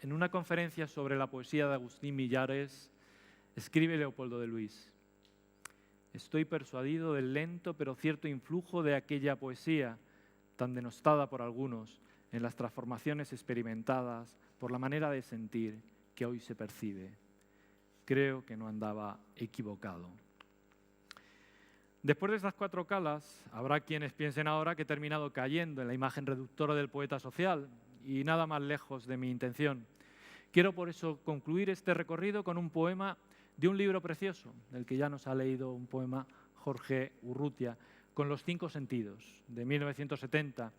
en una conferencia sobre la poesía de Agustín Millares, escribe Leopoldo de Luis: estoy persuadido del lento pero cierto influjo de aquella poesía, tan denostada por algunos, en las transformaciones experimentadas por la manera de sentir que hoy se percibe. Creo que no andaba equivocado. Después de estas 4 calas, habrá quienes piensen ahora que he terminado cayendo en la imagen reductora del poeta social, y nada más lejos de mi intención. Quiero por eso concluir este recorrido con un poema de un libro precioso, del que ya nos ha leído un poema Jorge Urrutia, Con los 5 sentidos, de 1970.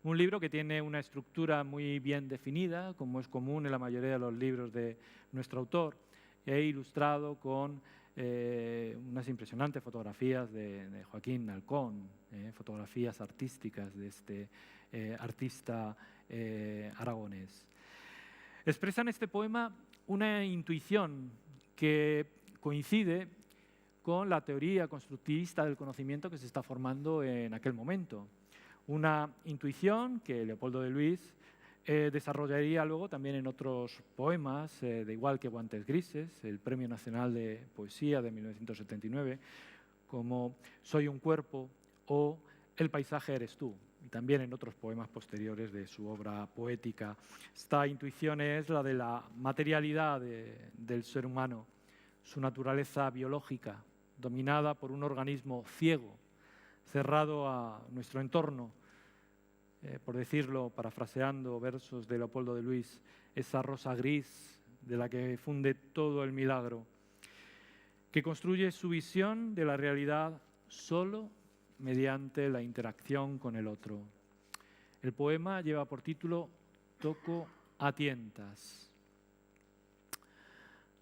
Un libro que tiene una estructura muy bien definida, como es común en la mayoría de los libros de nuestro autor, e ilustrado con unas impresionantes fotografías de Joaquín Alcón, fotografías artísticas de este artista aragonés. Expresa en este poema una intuición que coincide con la teoría constructivista del conocimiento que se está formando en aquel momento. Una intuición que Leopoldo de Luis desarrollaría luego también en otros poemas, de igual que Guantes Grises, el Premio Nacional de Poesía de 1979, como Soy un cuerpo o El paisaje eres tú, y también en otros poemas posteriores de su obra poética. Esta intuición es la de la materialidad del ser humano, su naturaleza biológica, dominada por un organismo ciego, cerrado a nuestro entorno. Por decirlo, parafraseando versos de Leopoldo de Luis, esa rosa gris de la que funde todo el milagro, que construye su visión de la realidad solo mediante la interacción con el otro. El poema lleva por título Toco a tientas.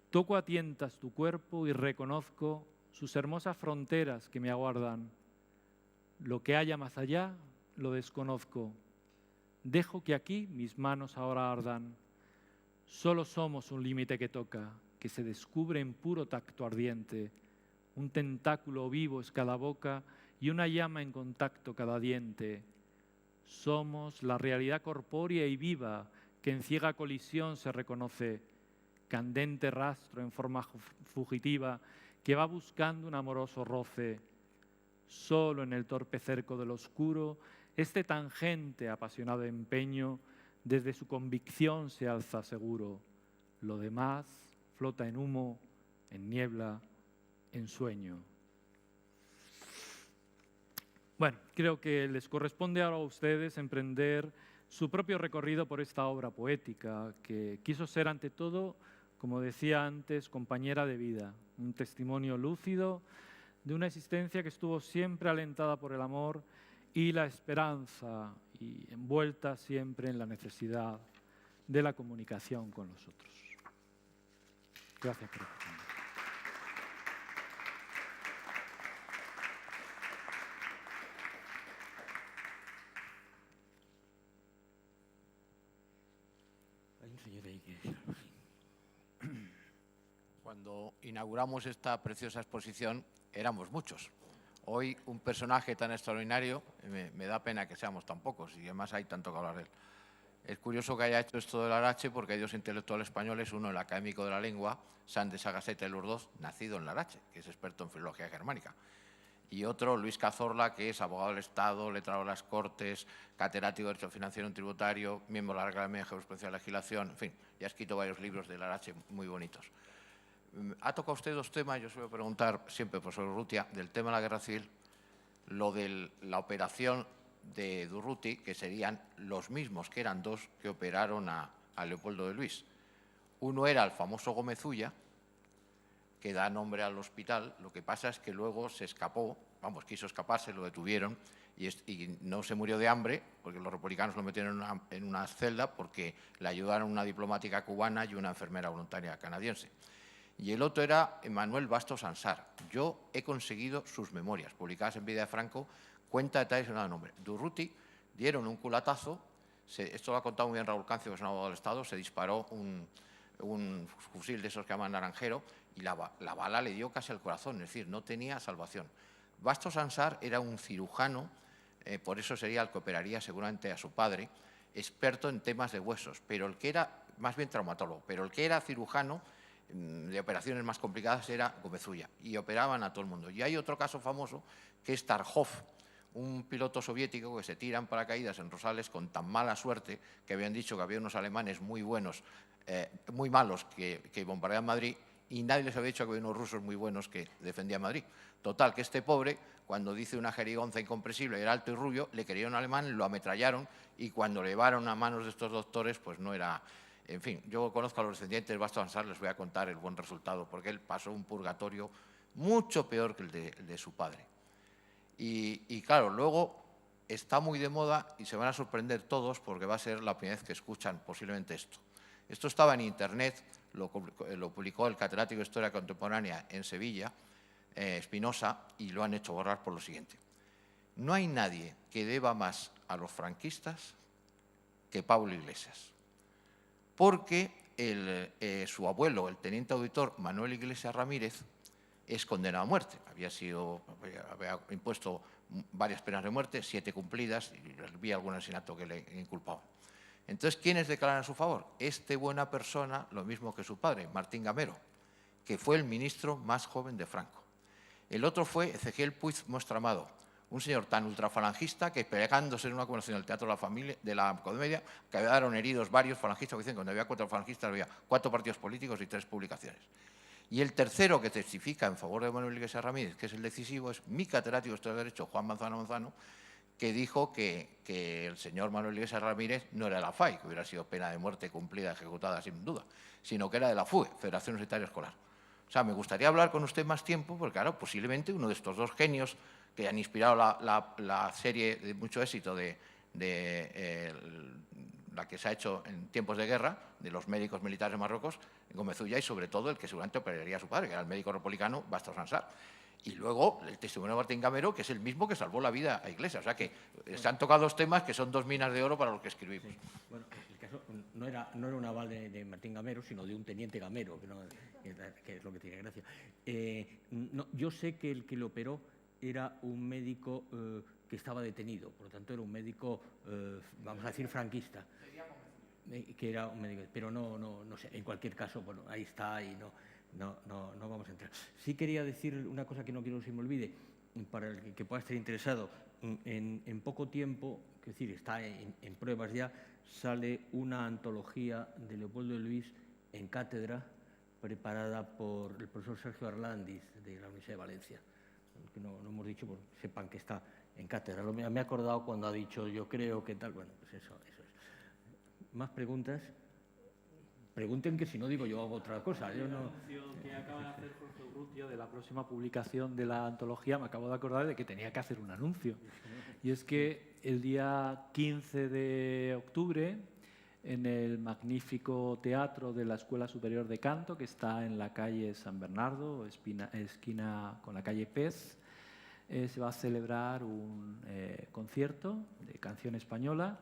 Toco a tientas tu cuerpo y reconozco sus hermosas fronteras que me aguardan. Lo que haya más allá lo desconozco. Dejo que aquí mis manos ahora ardan. Solo somos un límite que toca, que se descubre en puro tacto ardiente. Un tentáculo vivo es cada boca y una llama en contacto cada diente. Somos la realidad corpórea y viva que en ciega colisión se reconoce, candente rastro en forma fugitiva que va buscando un amoroso roce. Solo en el torpe cerco del oscuro, este tangente apasionado empeño Desde su convicción se alza seguro. Lo demás flota en humo, en niebla, en sueño. Bueno, creo que les corresponde ahora a ustedes emprender su propio recorrido por esta obra poética, que quiso ser ante todo, como decía antes, compañera de vida, un testimonio lúcido de una existencia que estuvo siempre alentada por el amor y la esperanza, y envuelta siempre en la necesidad de la comunicación con los otros. Gracias por escucharme. Cuando inauguramos esta preciosa exposición éramos muchos. Hoy un personaje tan extraordinario, me da pena que seamos tan pocos y además hay tanto que hablar de él. Es curioso que haya hecho esto del Larache porque hay dos intelectuales españoles, uno el académico de la lengua, San de Sagaseta y los dos, nacido en Larache, que es experto en filología germánica, y otro, Luis Cazorla, que es abogado del Estado, letrado de las Cortes, catedrático de Derecho Financiero y Tributario, miembro de la Academia de Jurisprudencia y Legislación, en fin, y ha escrito varios libros de Larache muy bonitos. Ha tocado usted dos temas, yo suelo preguntar siempre, profesor Urrutia, del tema de la guerra civil, lo de la operación de Durruti, que serían los mismos, que eran dos, que operaron a Leopoldo de Luis. Uno era el famoso Gómez Ulla, que da nombre al hospital. Lo que pasa es que luego se escapó, quiso escaparse, lo detuvieron y no se murió de hambre, porque los republicanos lo metieron en una celda porque le ayudaron una diplomática cubana y una enfermera voluntaria canadiense. Y el otro era Manuel Bastos Ansar. Yo he conseguido sus memorias, publicadas en Vida de Franco, cuenta detalles y no da nombre. Durruti dieron un culatazo, esto lo ha contado muy bien Raúl Cancio, que es un abogado del Estado, se disparó un fusil de esos que llaman naranjero y la bala le dio casi al corazón, es decir, no tenía salvación. Bastos Ansar era un cirujano, por eso sería el que operaría seguramente a su padre, experto en temas de huesos, pero el que era, más bien traumatólogo, pero el que era cirujano de operaciones más complicadas era Gómez Ulla, y operaban a todo el mundo. Y hay otro caso famoso que es Tarhov, un piloto soviético que se tira en paracaídas en Rosales con tan mala suerte que habían dicho que había unos alemanes muy buenos, muy malos que bombardeaban Madrid y nadie les había dicho que había unos rusos muy buenos que defendían Madrid. Total, que este pobre, cuando dice una jerigonza incomprensible, era alto y rubio, le quería un alemán, lo ametrallaron y cuando le llevaron a manos de estos doctores, pues no era... En fin, yo conozco a los descendientes de Bastos Ansar, les voy a contar el buen resultado, porque él pasó un purgatorio mucho peor que el de su padre. Y claro, luego está muy de moda y se van a sorprender todos porque va a ser la primera vez que escuchan posiblemente esto. Esto estaba en Internet, lo publicó el catedrático de Historia Contemporánea en Sevilla, Espinosa, y lo han hecho borrar por lo siguiente. No hay nadie que deba más a los franquistas que Pablo Iglesias, porque su abuelo, el teniente auditor Manuel Iglesias Ramírez, es condenado a muerte. Había impuesto varias penas de muerte, 7 cumplidas, y vi algún asesinato que le inculpaban. Entonces, ¿quiénes declaran a su favor? Este buena persona, lo mismo que su padre, Martín Gamero, que fue el ministro más joven de Franco. El otro fue Ezequiel Puig Mostramado, un señor tan ultrafalangista que, pegándose en una conversación del Teatro de la Comedia, quedaron heridos varios falangistas, que dicen que cuando había 4 falangistas había 4 partidos políticos y 3 publicaciones. Y el tercero que testifica en favor de Manuel Iglesias Ramírez, que es el decisivo, es mi catedrático de Historia de Derecho, Juan Manzano, que dijo que el señor Manuel Iglesias Ramírez no era de la FAI, que hubiera sido pena de muerte cumplida, ejecutada sin duda, sino que era de la FUE, Federación Universitaria Escolar. O sea, me gustaría hablar con usted más tiempo, porque claro, posiblemente uno de estos dos genios que han inspirado la serie de mucho éxito la que se ha hecho en tiempos de guerra, de los médicos militares de Marruecos, Gómez Ulla, y sobre todo el que seguramente operaría a su padre, que era el médico republicano Bastos Ansar. Y luego el testimonio de Martín Gamero, que es el mismo que salvó la vida a Iglesias. O sea que se han tocado 2 temas que son 2 minas de oro para los que escribimos. Sí. Bueno, el caso no era un aval de Martín Gamero, sino de un teniente Gamero, que es lo que tiene gracia. Yo sé que el que lo operó era un médico que estaba detenido, por lo tanto era un médico, vamos a decir, franquista. Que era un médico, pero no sé, en cualquier caso, bueno, ahí está y no vamos a entrar. Sí quería decir una cosa que no quiero que se me olvide. para el que pueda estar interesado, en poco tiempo, es decir, está en pruebas ya, sale una antología de Leopoldo de Luis en cátedra, preparada por el profesor Sergio Arlandis, de la Universidad de Valencia. Que no hemos dicho, pues, sepan que está en cátedra. Me he acordado cuando ha dicho yo creo que tal. Bueno, pues eso es. ¿Más preguntas? Pregunten, que si no digo yo hago otra cosa. Yo no... El anuncio que acaba de hacer Jorge Urrutia de la próxima publicación de la antología, me acabo de acordar de que tenía que hacer un anuncio. Y es que el día 15 de octubre, en el magnífico teatro de la Escuela Superior de Canto, que está en la calle San Bernardo, esquina con la calle Pez, se va a celebrar un concierto de canción española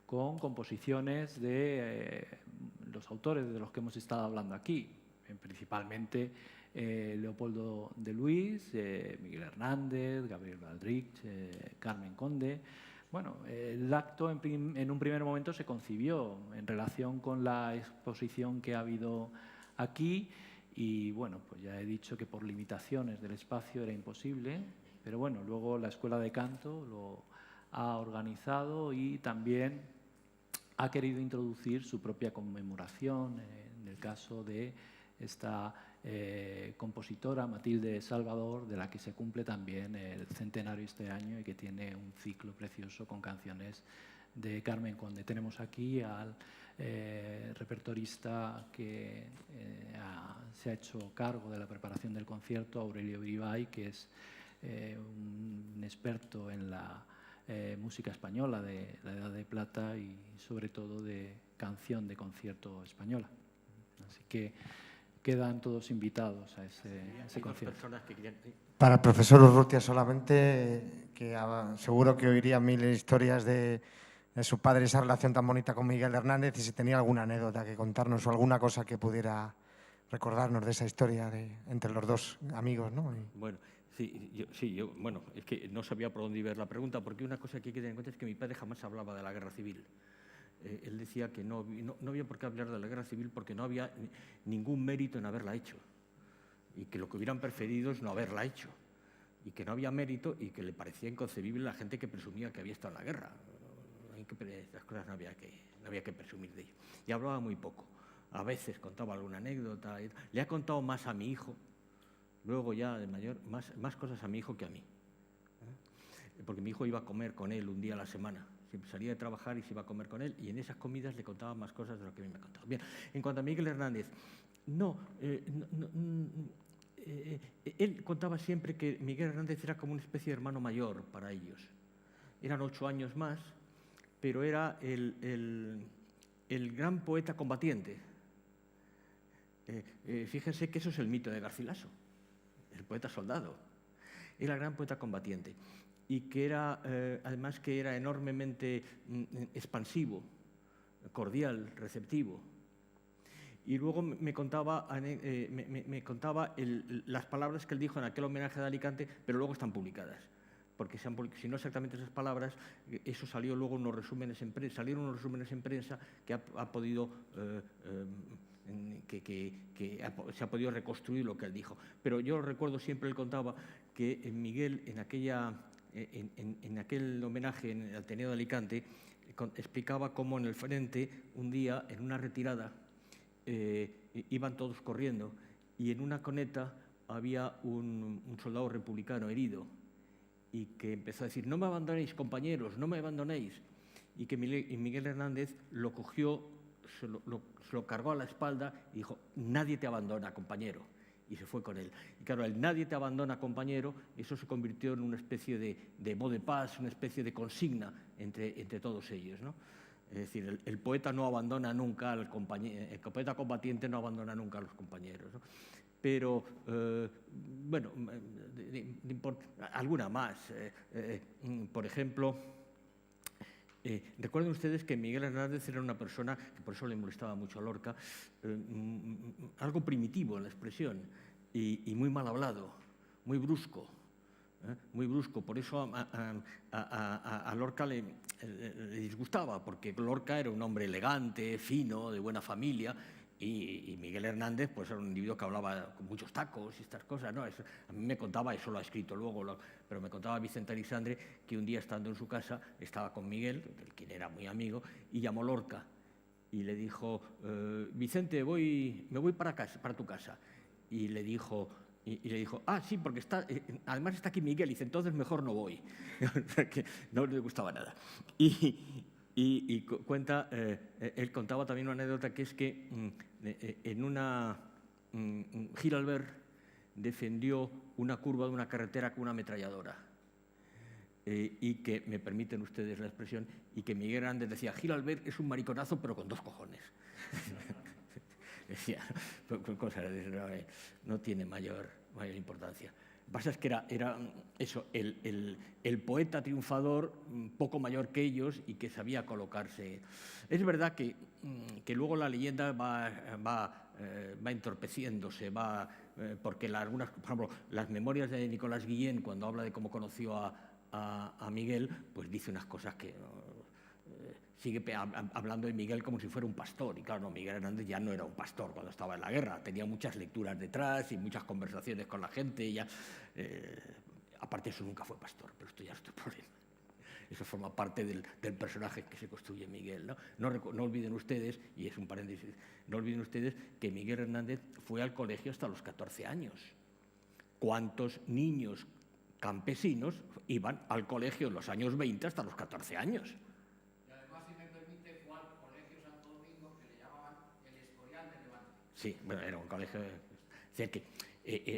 con composiciones de los autores de los que hemos estado hablando aquí, principalmente Leopoldo de Luis, Miguel Hernández, Gabriel Baldrich, Carmen Conde. Bueno, el acto en un primer momento se concibió en relación con la exposición que ha habido aquí y, bueno, pues ya he dicho que por limitaciones del espacio era imposible, pero bueno, luego la Escuela de Canto lo ha organizado y también ha querido introducir su propia conmemoración, en el caso de esta compositora Matilde Salvador, de la que se cumple también el centenario este año y que tiene un ciclo precioso con canciones de Carmen Conde. Tenemos aquí al repertorista que se ha hecho cargo de la preparación del concierto, Aurelio Uribay, que es un experto en la música española de la Edad de Plata y sobre todo de canción de concierto española. Así que quedan todos invitados a ese concierto. Para el profesor Urrutia solamente, que seguro que oiría mil historias de su padre, esa relación tan bonita con Miguel Hernández, y si tenía alguna anécdota que contarnos o alguna cosa que pudiera recordarnos de esa historia entre los dos amigos, ¿no? Bueno, bueno, es que no sabía por dónde iba la pregunta, porque una cosa que hay que tener en cuenta es que mi padre jamás hablaba de la guerra civil. Él decía que no había por qué hablar de la guerra civil porque no había ningún mérito en haberla hecho y que lo que hubieran preferido es no haberla hecho y que no había mérito y que le parecía inconcebible la gente que presumía que había estado en la guerra. Estas cosas no había que presumir de ello. Y hablaba muy poco. A veces contaba alguna anécdota. Le ha contado más a mi hijo, luego ya de mayor, más cosas a mi hijo que a mí. Porque mi hijo iba a comer con él un día a la semana. Siempre salía de trabajar y se iba a comer con él, y en esas comidas le contaba más cosas de lo que a mí me ha contado. Bien, en cuanto a Miguel Hernández, él contaba siempre que Miguel Hernández era como una especie de hermano mayor para ellos. Eran 8 años más, pero era el gran poeta combatiente. Fíjense que eso es el mito de Garcilaso, el poeta soldado. Era el gran poeta combatiente. Y que era, además, que era enormemente expansivo, cordial, receptivo. Y luego me contaba las palabras que él dijo en aquel homenaje de Alicante, pero luego están publicadas. Porque si no exactamente esas palabras, eso salió luego en unos resúmenes en prensa, salieron unos resúmenes en prensa que ha podido... se ha podido reconstruir lo que él dijo. Pero yo recuerdo siempre, él contaba que Miguel en aquel homenaje en el Ateneo de Alicante explicaba cómo en el frente un día en una retirada iban todos corriendo y en una coneta había un soldado republicano herido y que empezó a decir: no me abandonéis, compañeros, no me abandonéis, y que Miguel Hernández lo cogió, se lo cargó a la espalda y dijo: nadie te abandona, compañero, y se fue con él. Y claro, el nadie te abandona, compañero, eso se convirtió en una especie de mot de paz, una especie de consigna entre todos ellos, ¿no? Es decir, el poeta no abandona nunca al compañero, el poeta combatiente no abandona nunca a los compañeros, ¿no? Pero, bueno, alguna más. Por ejemplo, recuerden ustedes que Miguel Hernández era una persona, que por eso le molestaba mucho a Lorca, algo primitivo en la expresión y muy mal hablado, muy brusco. Muy brusco, por eso a Lorca le disgustaba, porque Lorca era un hombre elegante, fino, de buena familia, Y Miguel Hernández pues era un individuo que hablaba con muchos tacos y estas cosas, ¿no? Eso, a mí me contaba, eso lo ha escrito luego, pero me contaba Vicente Aleixandre que un día estando en su casa estaba con Miguel, del quien era muy amigo, y llamó Lorca y le dijo, Vicente, me voy para tu casa. Y le dijo, ah, sí, porque además está aquí Miguel. Y dice, entonces mejor no voy. Que no le gustaba nada. Y cuenta, él contaba también una anécdota que es que en una Giralbert defendió una curva de una carretera con una ametralladora. Y que, me permiten ustedes la expresión, y que Miguel Hernández decía, Giralbert es un mariconazo pero con 2 cojones. Decía, cosas, no tiene mayor importancia. Lo que pasa es que era eso, el poeta triunfador, poco mayor que ellos y que sabía colocarse. Es verdad que luego la leyenda va entorpeciéndose, porque por ejemplo, las memorias de Nicolás Guillén, cuando habla de cómo conoció a Miguel, pues dice unas cosas que sigue hablando de Miguel como si fuera un pastor. Y claro, no, Miguel Hernández ya no era un pastor cuando estaba en la guerra. Tenía muchas lecturas detrás y muchas conversaciones con la gente. Aparte, eso nunca fue pastor, pero esto ya es otro problema. Eso forma parte del personaje que se construye Miguel, ¿no? No olviden ustedes, y es un paréntesis, no olviden ustedes que Miguel Hernández fue al colegio hasta los 14 años. ¿Cuántos niños campesinos iban al colegio en los años 20 hasta los 14 años? Sí, bueno, era un colegio. Es decir, que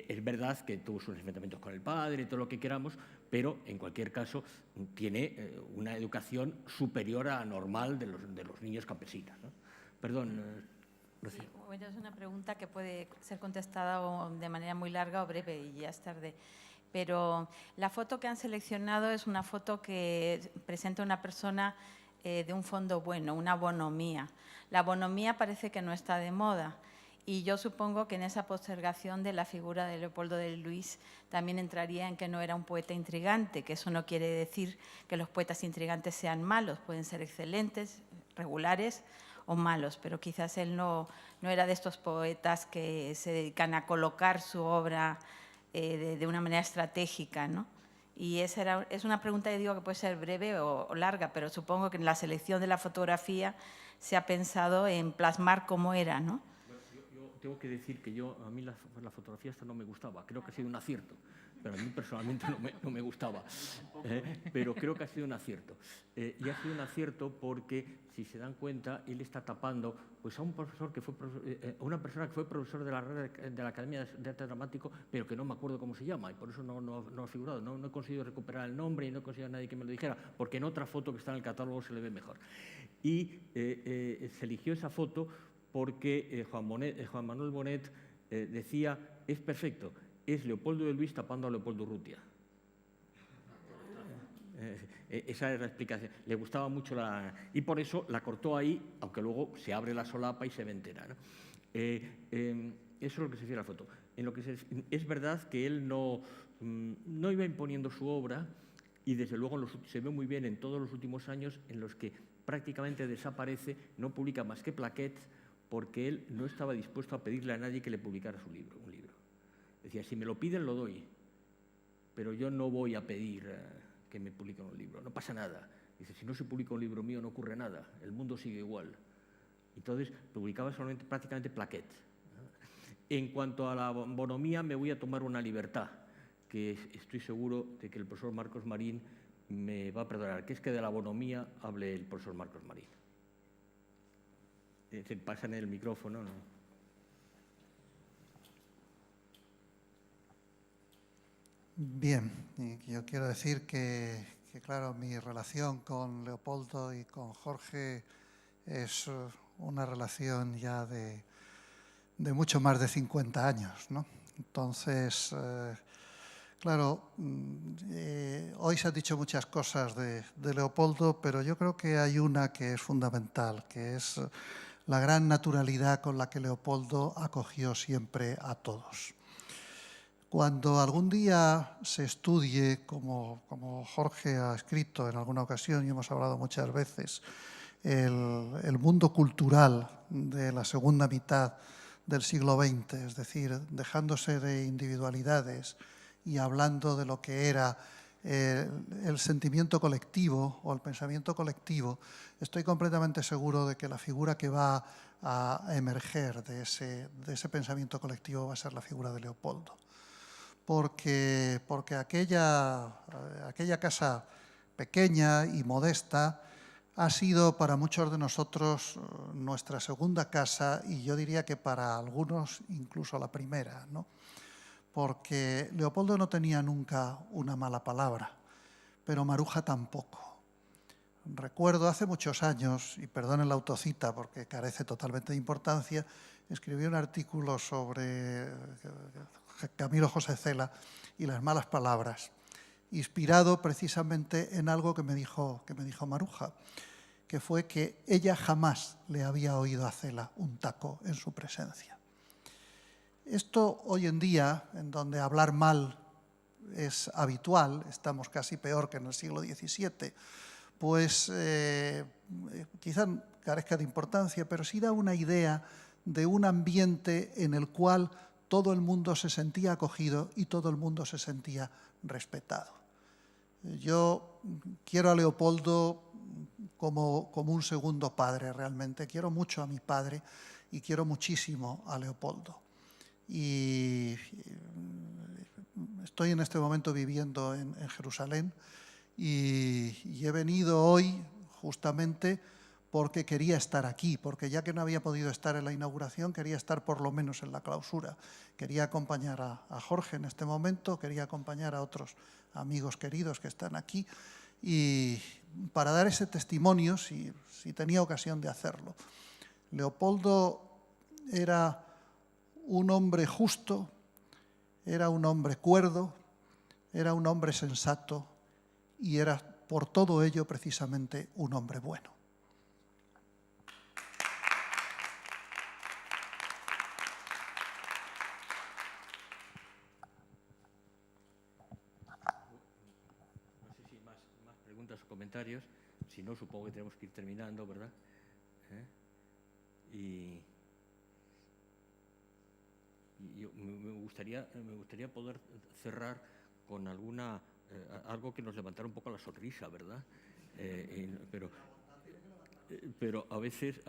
es verdad que tuvo sus enfrentamientos con el padre, todo lo que queramos, pero en cualquier caso tiene una educación superior a la normal de los niños campesinos, ¿no? Perdón, Rocío. Sí, bueno, es una pregunta que puede ser contestada de manera muy larga o breve y ya es tarde. Pero la foto que han seleccionado es una foto que presenta una persona de un fondo bueno, una bonomía. La bonomía parece que no está de moda. Y yo supongo que en esa postergación de la figura de Leopoldo de Luis también entraría en que no era un poeta intrigante, que eso no quiere decir que los poetas intrigantes sean malos, pueden ser excelentes, regulares o malos, pero quizás él no era de estos poetas que se dedican a colocar su obra de una manera estratégica, ¿no? Y es una pregunta, que digo, que puede ser breve o larga, pero supongo que en la selección de la fotografía se ha pensado en plasmar cómo era, ¿no? Tengo que decir que a mí la fotografía esta no me gustaba. Creo que ha sido un acierto, pero a mí personalmente no me gustaba. Pero creo que ha sido un acierto. Y ha sido un acierto porque, si se dan cuenta, él está tapando pues, a un profesor una persona que fue profesor de la Academia de Arte Dramático, pero que no me acuerdo cómo se llama, y por eso no ha figurado. No he conseguido recuperar el nombre y no he conseguido a nadie que me lo dijera, porque en otra foto que está en el catálogo se le ve mejor. Y se eligió esa foto porque Juan Manuel Bonet decía, es perfecto, es Leopoldo de Luis tapando a Leopoldo Urrutia. Esa es la explicación. Le gustaba mucho y por eso la cortó ahí, aunque luego se abre la solapa y se ve entera, ¿no? Eso es lo que se refiere a la foto. Es verdad que él no iba imponiendo su obra y desde luego se ve muy bien en todos los últimos años en los que prácticamente desaparece, no publica más que plaquettes, porque él no estaba dispuesto a pedirle a nadie que le publicara un libro. Decía, si me lo piden, lo doy, pero yo no voy a pedir que me publiquen un libro, no pasa nada. Dice, si no se publica un libro mío no ocurre nada, el mundo sigue igual. Entonces, publicaba solamente, prácticamente plaquettes. En cuanto a la bonomía, me voy a tomar una libertad, que estoy seguro de que el profesor Marcos Marín me va a perdonar, que es que de la bonomía hable el profesor Marcos Marín. Se pasa en el micrófono, ¿no? Bien, y yo quiero decir que, claro, mi relación con Leopoldo y con Jorge es una relación ya de mucho más de 50 años, ¿no? Entonces, claro, hoy se han dicho muchas cosas de Leopoldo, pero yo creo que hay una que es fundamental, que es la gran naturalidad con la que Leopoldo acogió siempre a todos. Cuando algún día se estudie, como Jorge ha escrito en alguna ocasión y hemos hablado muchas veces, el mundo cultural de la segunda mitad del siglo XX, es decir, dejándose de individualidades y hablando de lo que era el sentimiento colectivo o el pensamiento colectivo, estoy completamente seguro de que la figura que va a emerger de ese pensamiento colectivo va a ser la figura de Leopoldo. Porque aquella casa pequeña y modesta ha sido para muchos de nosotros nuestra segunda casa y yo diría que para algunos incluso la primera, ¿no? Porque Leopoldo no tenía nunca una mala palabra, pero Maruja tampoco. Recuerdo hace muchos años, y perdonen la autocita porque carece totalmente de importancia, escribí un artículo sobre Camilo José Cela y las malas palabras, inspirado precisamente en algo que me dijo Maruja, que fue que ella jamás le había oído a Cela un taco en su presencia. Esto hoy en día, en donde hablar mal es habitual, estamos casi peor que en el siglo XVII, pues quizá carezca de importancia, pero sí da una idea de un ambiente en el cual todo el mundo se sentía acogido y todo el mundo se sentía respetado. Yo quiero a Leopoldo como un segundo padre realmente. Quiero mucho a mi padre y quiero muchísimo a Leopoldo. Y estoy en este momento viviendo en Jerusalén y he venido hoy justamente porque quería estar aquí, porque ya que no había podido estar en la inauguración, quería estar por lo menos en la clausura. Quería acompañar a Jorge en este momento, quería acompañar a otros amigos queridos que están aquí y para dar ese testimonio, si tenía ocasión de hacerlo. Leopoldo era un hombre justo, era un hombre cuerdo, era un hombre sensato y era por todo ello precisamente un hombre bueno. No sé si más preguntas o comentarios, si no supongo que tenemos que ir terminando, ¿verdad? Y yo, me gustaría poder cerrar con algo que nos levantara un poco la sonrisa, ¿verdad? Pero a veces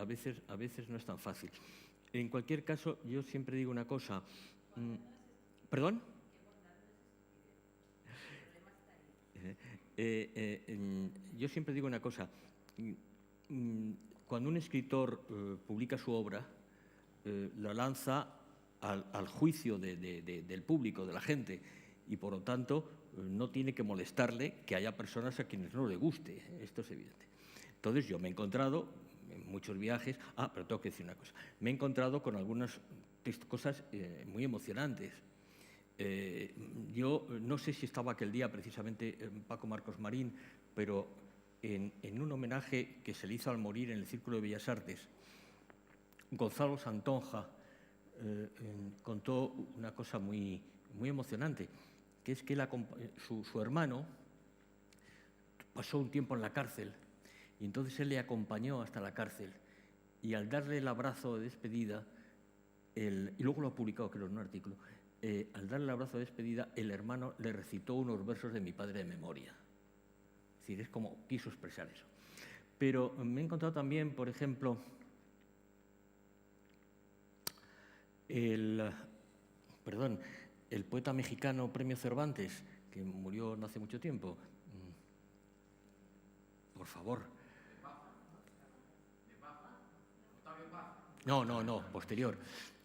no es tan fácil. En cualquier caso, yo siempre digo una cosa. ¿Perdón? Yo siempre digo una cosa. Cuando un escritor publica su obra, la lanza al juicio del público, de la gente, y por lo tanto no tiene que molestarle que haya personas a quienes no le guste. Esto es evidente. Entonces yo me he encontrado en muchos viajes, pero tengo que decir una cosa, me he encontrado con algunas cosas muy emocionantes. Yo no sé si estaba aquel día precisamente Paco Marcos Marín, pero en un homenaje que se le hizo al morir en el Círculo de Bellas Artes, Gonzalo Santonja contó una cosa muy emocionante, que es que su hermano pasó un tiempo en la cárcel y entonces él le acompañó hasta la cárcel y al darle el abrazo de despedida, y luego lo ha publicado creo en un artículo, al darle el abrazo de despedida el hermano le recitó unos versos de mi padre de memoria. Es decir, es como quiso expresar eso. Pero me he encontrado también, por ejemplo, el poeta mexicano Premio Cervantes, que murió no hace mucho tiempo. Por favor. No, posterior.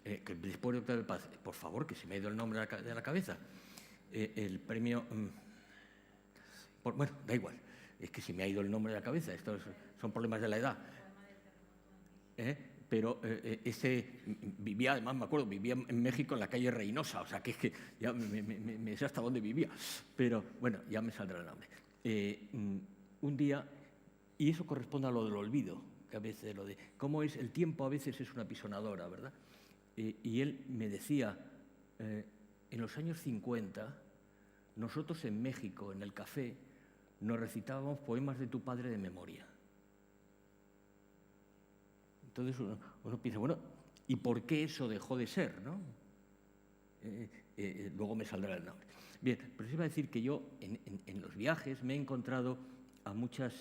Que después de Octavio Paz, por favor, que se me ha ido el nombre de la cabeza. El premio... bueno, da igual. Es que se me ha ido el nombre de la cabeza. Estos son problemas de la edad. Pero ese vivía, además me acuerdo, vivía en México en la calle Reynosa, o sea, que es que ya me sé hasta dónde vivía, pero bueno, ya me saldrá el nombre. Un día, y eso corresponde a lo del olvido, que a veces lo de cómo es el tiempo a veces es una apisonadora, ¿verdad? Y él me decía, en los años 50, nosotros en México, en el café, nos recitábamos poemas de tu padre de memoria. entonces uno piensa, bueno, ¿y por qué eso dejó de ser, no? Luego me saldrá el nombre. Bien, pero se iba a decir que yo en los viajes me he encontrado a muchas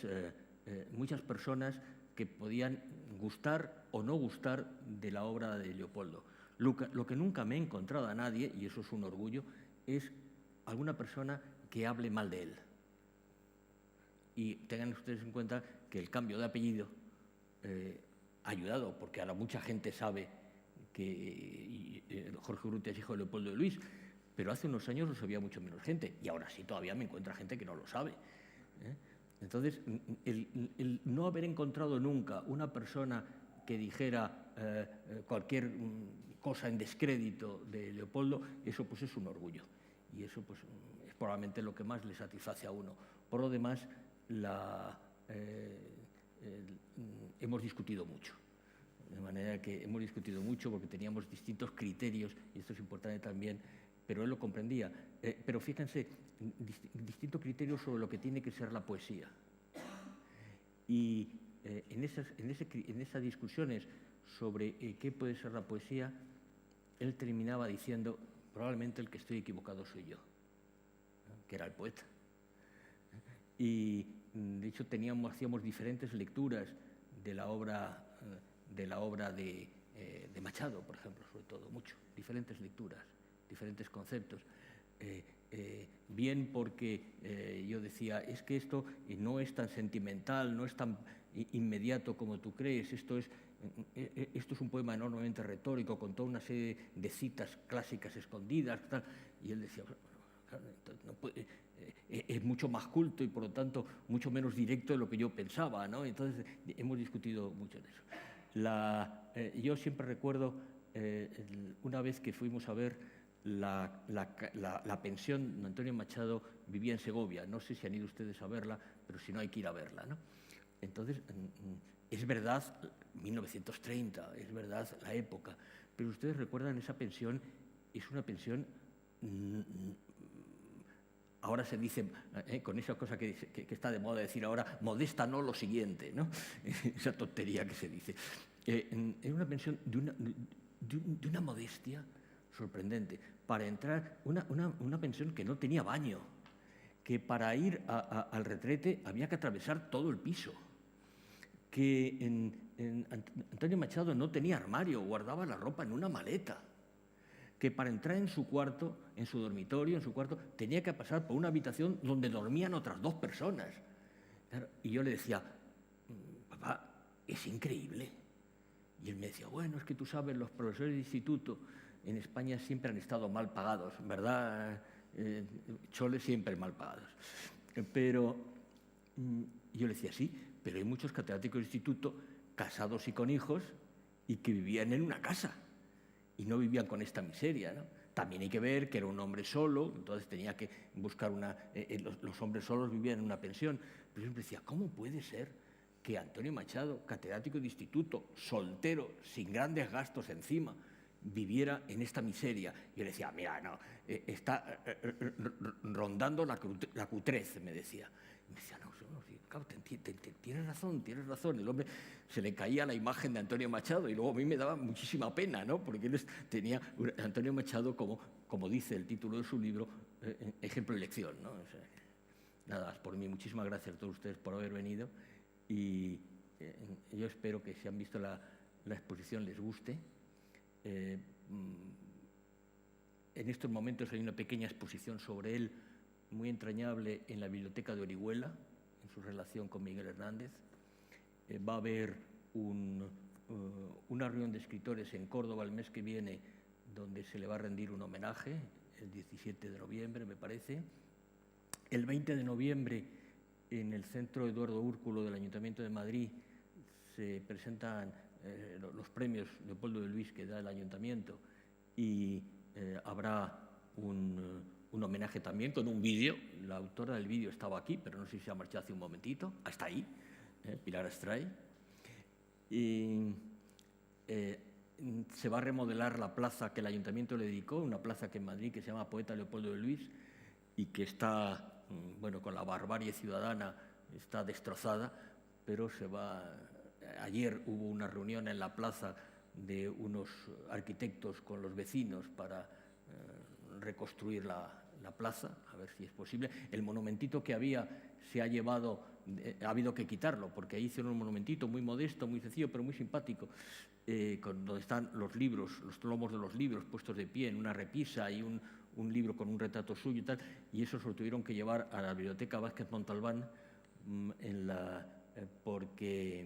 personas que podían gustar o no gustar de la obra de Leopoldo. Lo que nunca me he encontrado a nadie, y eso es un orgullo, es alguna persona que hable mal de él. Y tengan ustedes en cuenta que el cambio de apellido ha ayudado, porque ahora mucha gente sabe que Jorge Urrutia es hijo de Leopoldo de Luis, pero hace unos años lo sabía mucho menos gente, y ahora sí todavía me encuentra gente que no lo sabe. Entonces, el no haber encontrado nunca una persona que dijera cualquier cosa en descrédito de Leopoldo, eso pues es un orgullo. Y eso pues es probablemente lo que más le satisface a uno. Por lo demás, hemos discutido mucho. De manera que hemos discutido mucho porque teníamos distintos criterios, y esto es importante también, pero él lo comprendía. Pero fíjense, distintos criterios sobre lo que tiene que ser la poesía. Y en esas discusiones sobre qué puede ser la poesía, él terminaba diciendo, probablemente el que estoy equivocado soy yo, ¿no? Que era el poeta. Y de hecho hacíamos diferentes lecturas de la obra de Machado, por ejemplo, sobre todo, mucho, diferentes lecturas, diferentes conceptos. Bien porque yo decía, es que esto no es tan sentimental, no es tan inmediato como tú crees, esto es un poema enormemente retórico, con toda una serie de citas clásicas escondidas, tal. Y él decía, claro, no puede, es mucho más culto y por lo tanto mucho menos directo de lo que yo pensaba, ¿no? Entonces hemos discutido mucho de eso. Yo siempre recuerdo una vez que fuimos a ver la pensión de Antonio Machado, vivía en Segovia. No sé si han ido ustedes a verla, pero si no hay que ir a verla, ¿no? Entonces, es verdad 1930, es verdad la época, pero ustedes recuerdan esa pensión, es una pensión, ahora se dice, con esa cosa que está de moda decir ahora, modesta no lo siguiente, ¿no? Esa tontería que se dice. Es una pensión de una modestia sorprendente. Para entrar, una pensión que no tenía baño, que para ir al retrete había que atravesar todo el piso, que Antonio Machado no tenía armario, guardaba la ropa en una maleta, que para entrar en su cuarto, en su dormitorio, en su cuarto, tenía que pasar por una habitación donde dormían otras 2 personas. Claro, y yo le decía, papá, es increíble. Y él me decía, bueno, es que tú sabes, los profesores de instituto en España siempre han estado mal pagados, ¿verdad? Chole siempre mal pagados. Pero yo le decía, sí, pero hay muchos catedráticos de instituto casados y con hijos y que vivían en una casa y no vivían con esta miseria, ¿no? También hay que ver que era un hombre solo, entonces tenía que buscar los hombres solos vivían en una pensión. Pero siempre decía, ¿cómo puede ser que Antonio Machado, catedrático de instituto, soltero, sin grandes gastos encima, viviera en esta miseria? Yo le decía, mira, no, está rondando la cutrez, me decía. Y me decía, no, claro, tienes razón. El hombre se le caía la imagen de Antonio Machado y luego a mí me daba muchísima pena, ¿no? Porque él tenía Antonio Machado como dice el título de su libro, ejemplo de lección, ¿no? O sea, nada, por mí, muchísimas gracias a todos ustedes por haber venido y yo espero que si han visto la exposición les guste. En estos momentos hay una pequeña exposición sobre él muy entrañable en la Biblioteca de Orihuela, en su relación con Miguel Hernández. Va a haber una reunión de escritores en Córdoba el mes que viene, donde se le va a rendir un homenaje, el 17 de noviembre, me parece. El 20 de noviembre, en el Centro Eduardo Úrculo del Ayuntamiento de Madrid, se presentan los premios Leopoldo de Luis que da el Ayuntamiento y habrá un homenaje también con un vídeo. La autora del vídeo estaba aquí, pero no sé si se ha marchado hace un momentito. Hasta ahí, Pilar Astray. Y se va a remodelar la plaza que el Ayuntamiento le dedicó, una plaza que en Madrid que se llama Poeta Leopoldo de Luis y que está, bueno, con la barbarie ciudadana está destrozada, pero se va ayer hubo una reunión en la plaza de unos arquitectos con los vecinos para reconstruir la plaza, a ver si es posible. El monumentito que había se ha llevado, ha habido que quitarlo, porque ahí hicieron un monumentito muy modesto, muy sencillo, pero muy simpático, donde están los libros, los lomos de los libros puestos de pie en una repisa y un libro con un retrato suyo y tal, y eso se lo tuvieron que llevar a la Biblioteca Vázquez Montalbán porque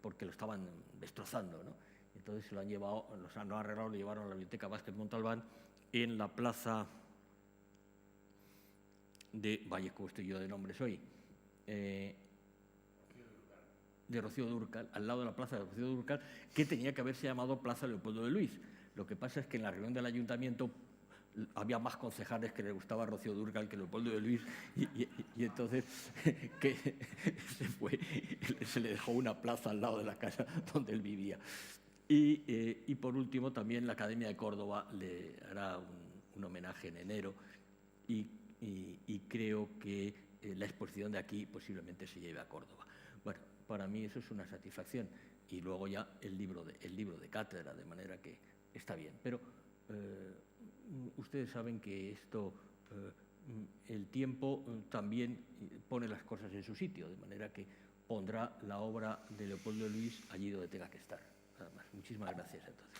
lo estaban destrozando, ¿no? Entonces se lo han llevado, lo han arreglado, lo llevaron a la Biblioteca Vázquez Montalbán en la plaza de Valle, como estoy yo de nombres hoy, de Rocío Dúrcal, al lado de la plaza de Rocío Dúrcal, que tenía que haberse llamado Plaza Leopoldo de Luis. Lo que pasa es que en la reunión del ayuntamiento había más concejales que le gustaba Rocío Dúrcal que Leopoldo de Luis y entonces que se le dejó una plaza al lado de la casa donde él vivía. Y por último también la Academia de Córdoba le hará un homenaje en enero y creo que la exposición de aquí posiblemente se lleve a Córdoba. Bueno, para mí eso es una satisfacción y luego ya el libro de cátedra, de manera que está bien. Pero ustedes saben que esto, el tiempo también pone las cosas en su sitio, de manera que pondrá la obra de Leopoldo de Luis allí donde tenga que estar. Nada más. Muchísimas gracias entonces.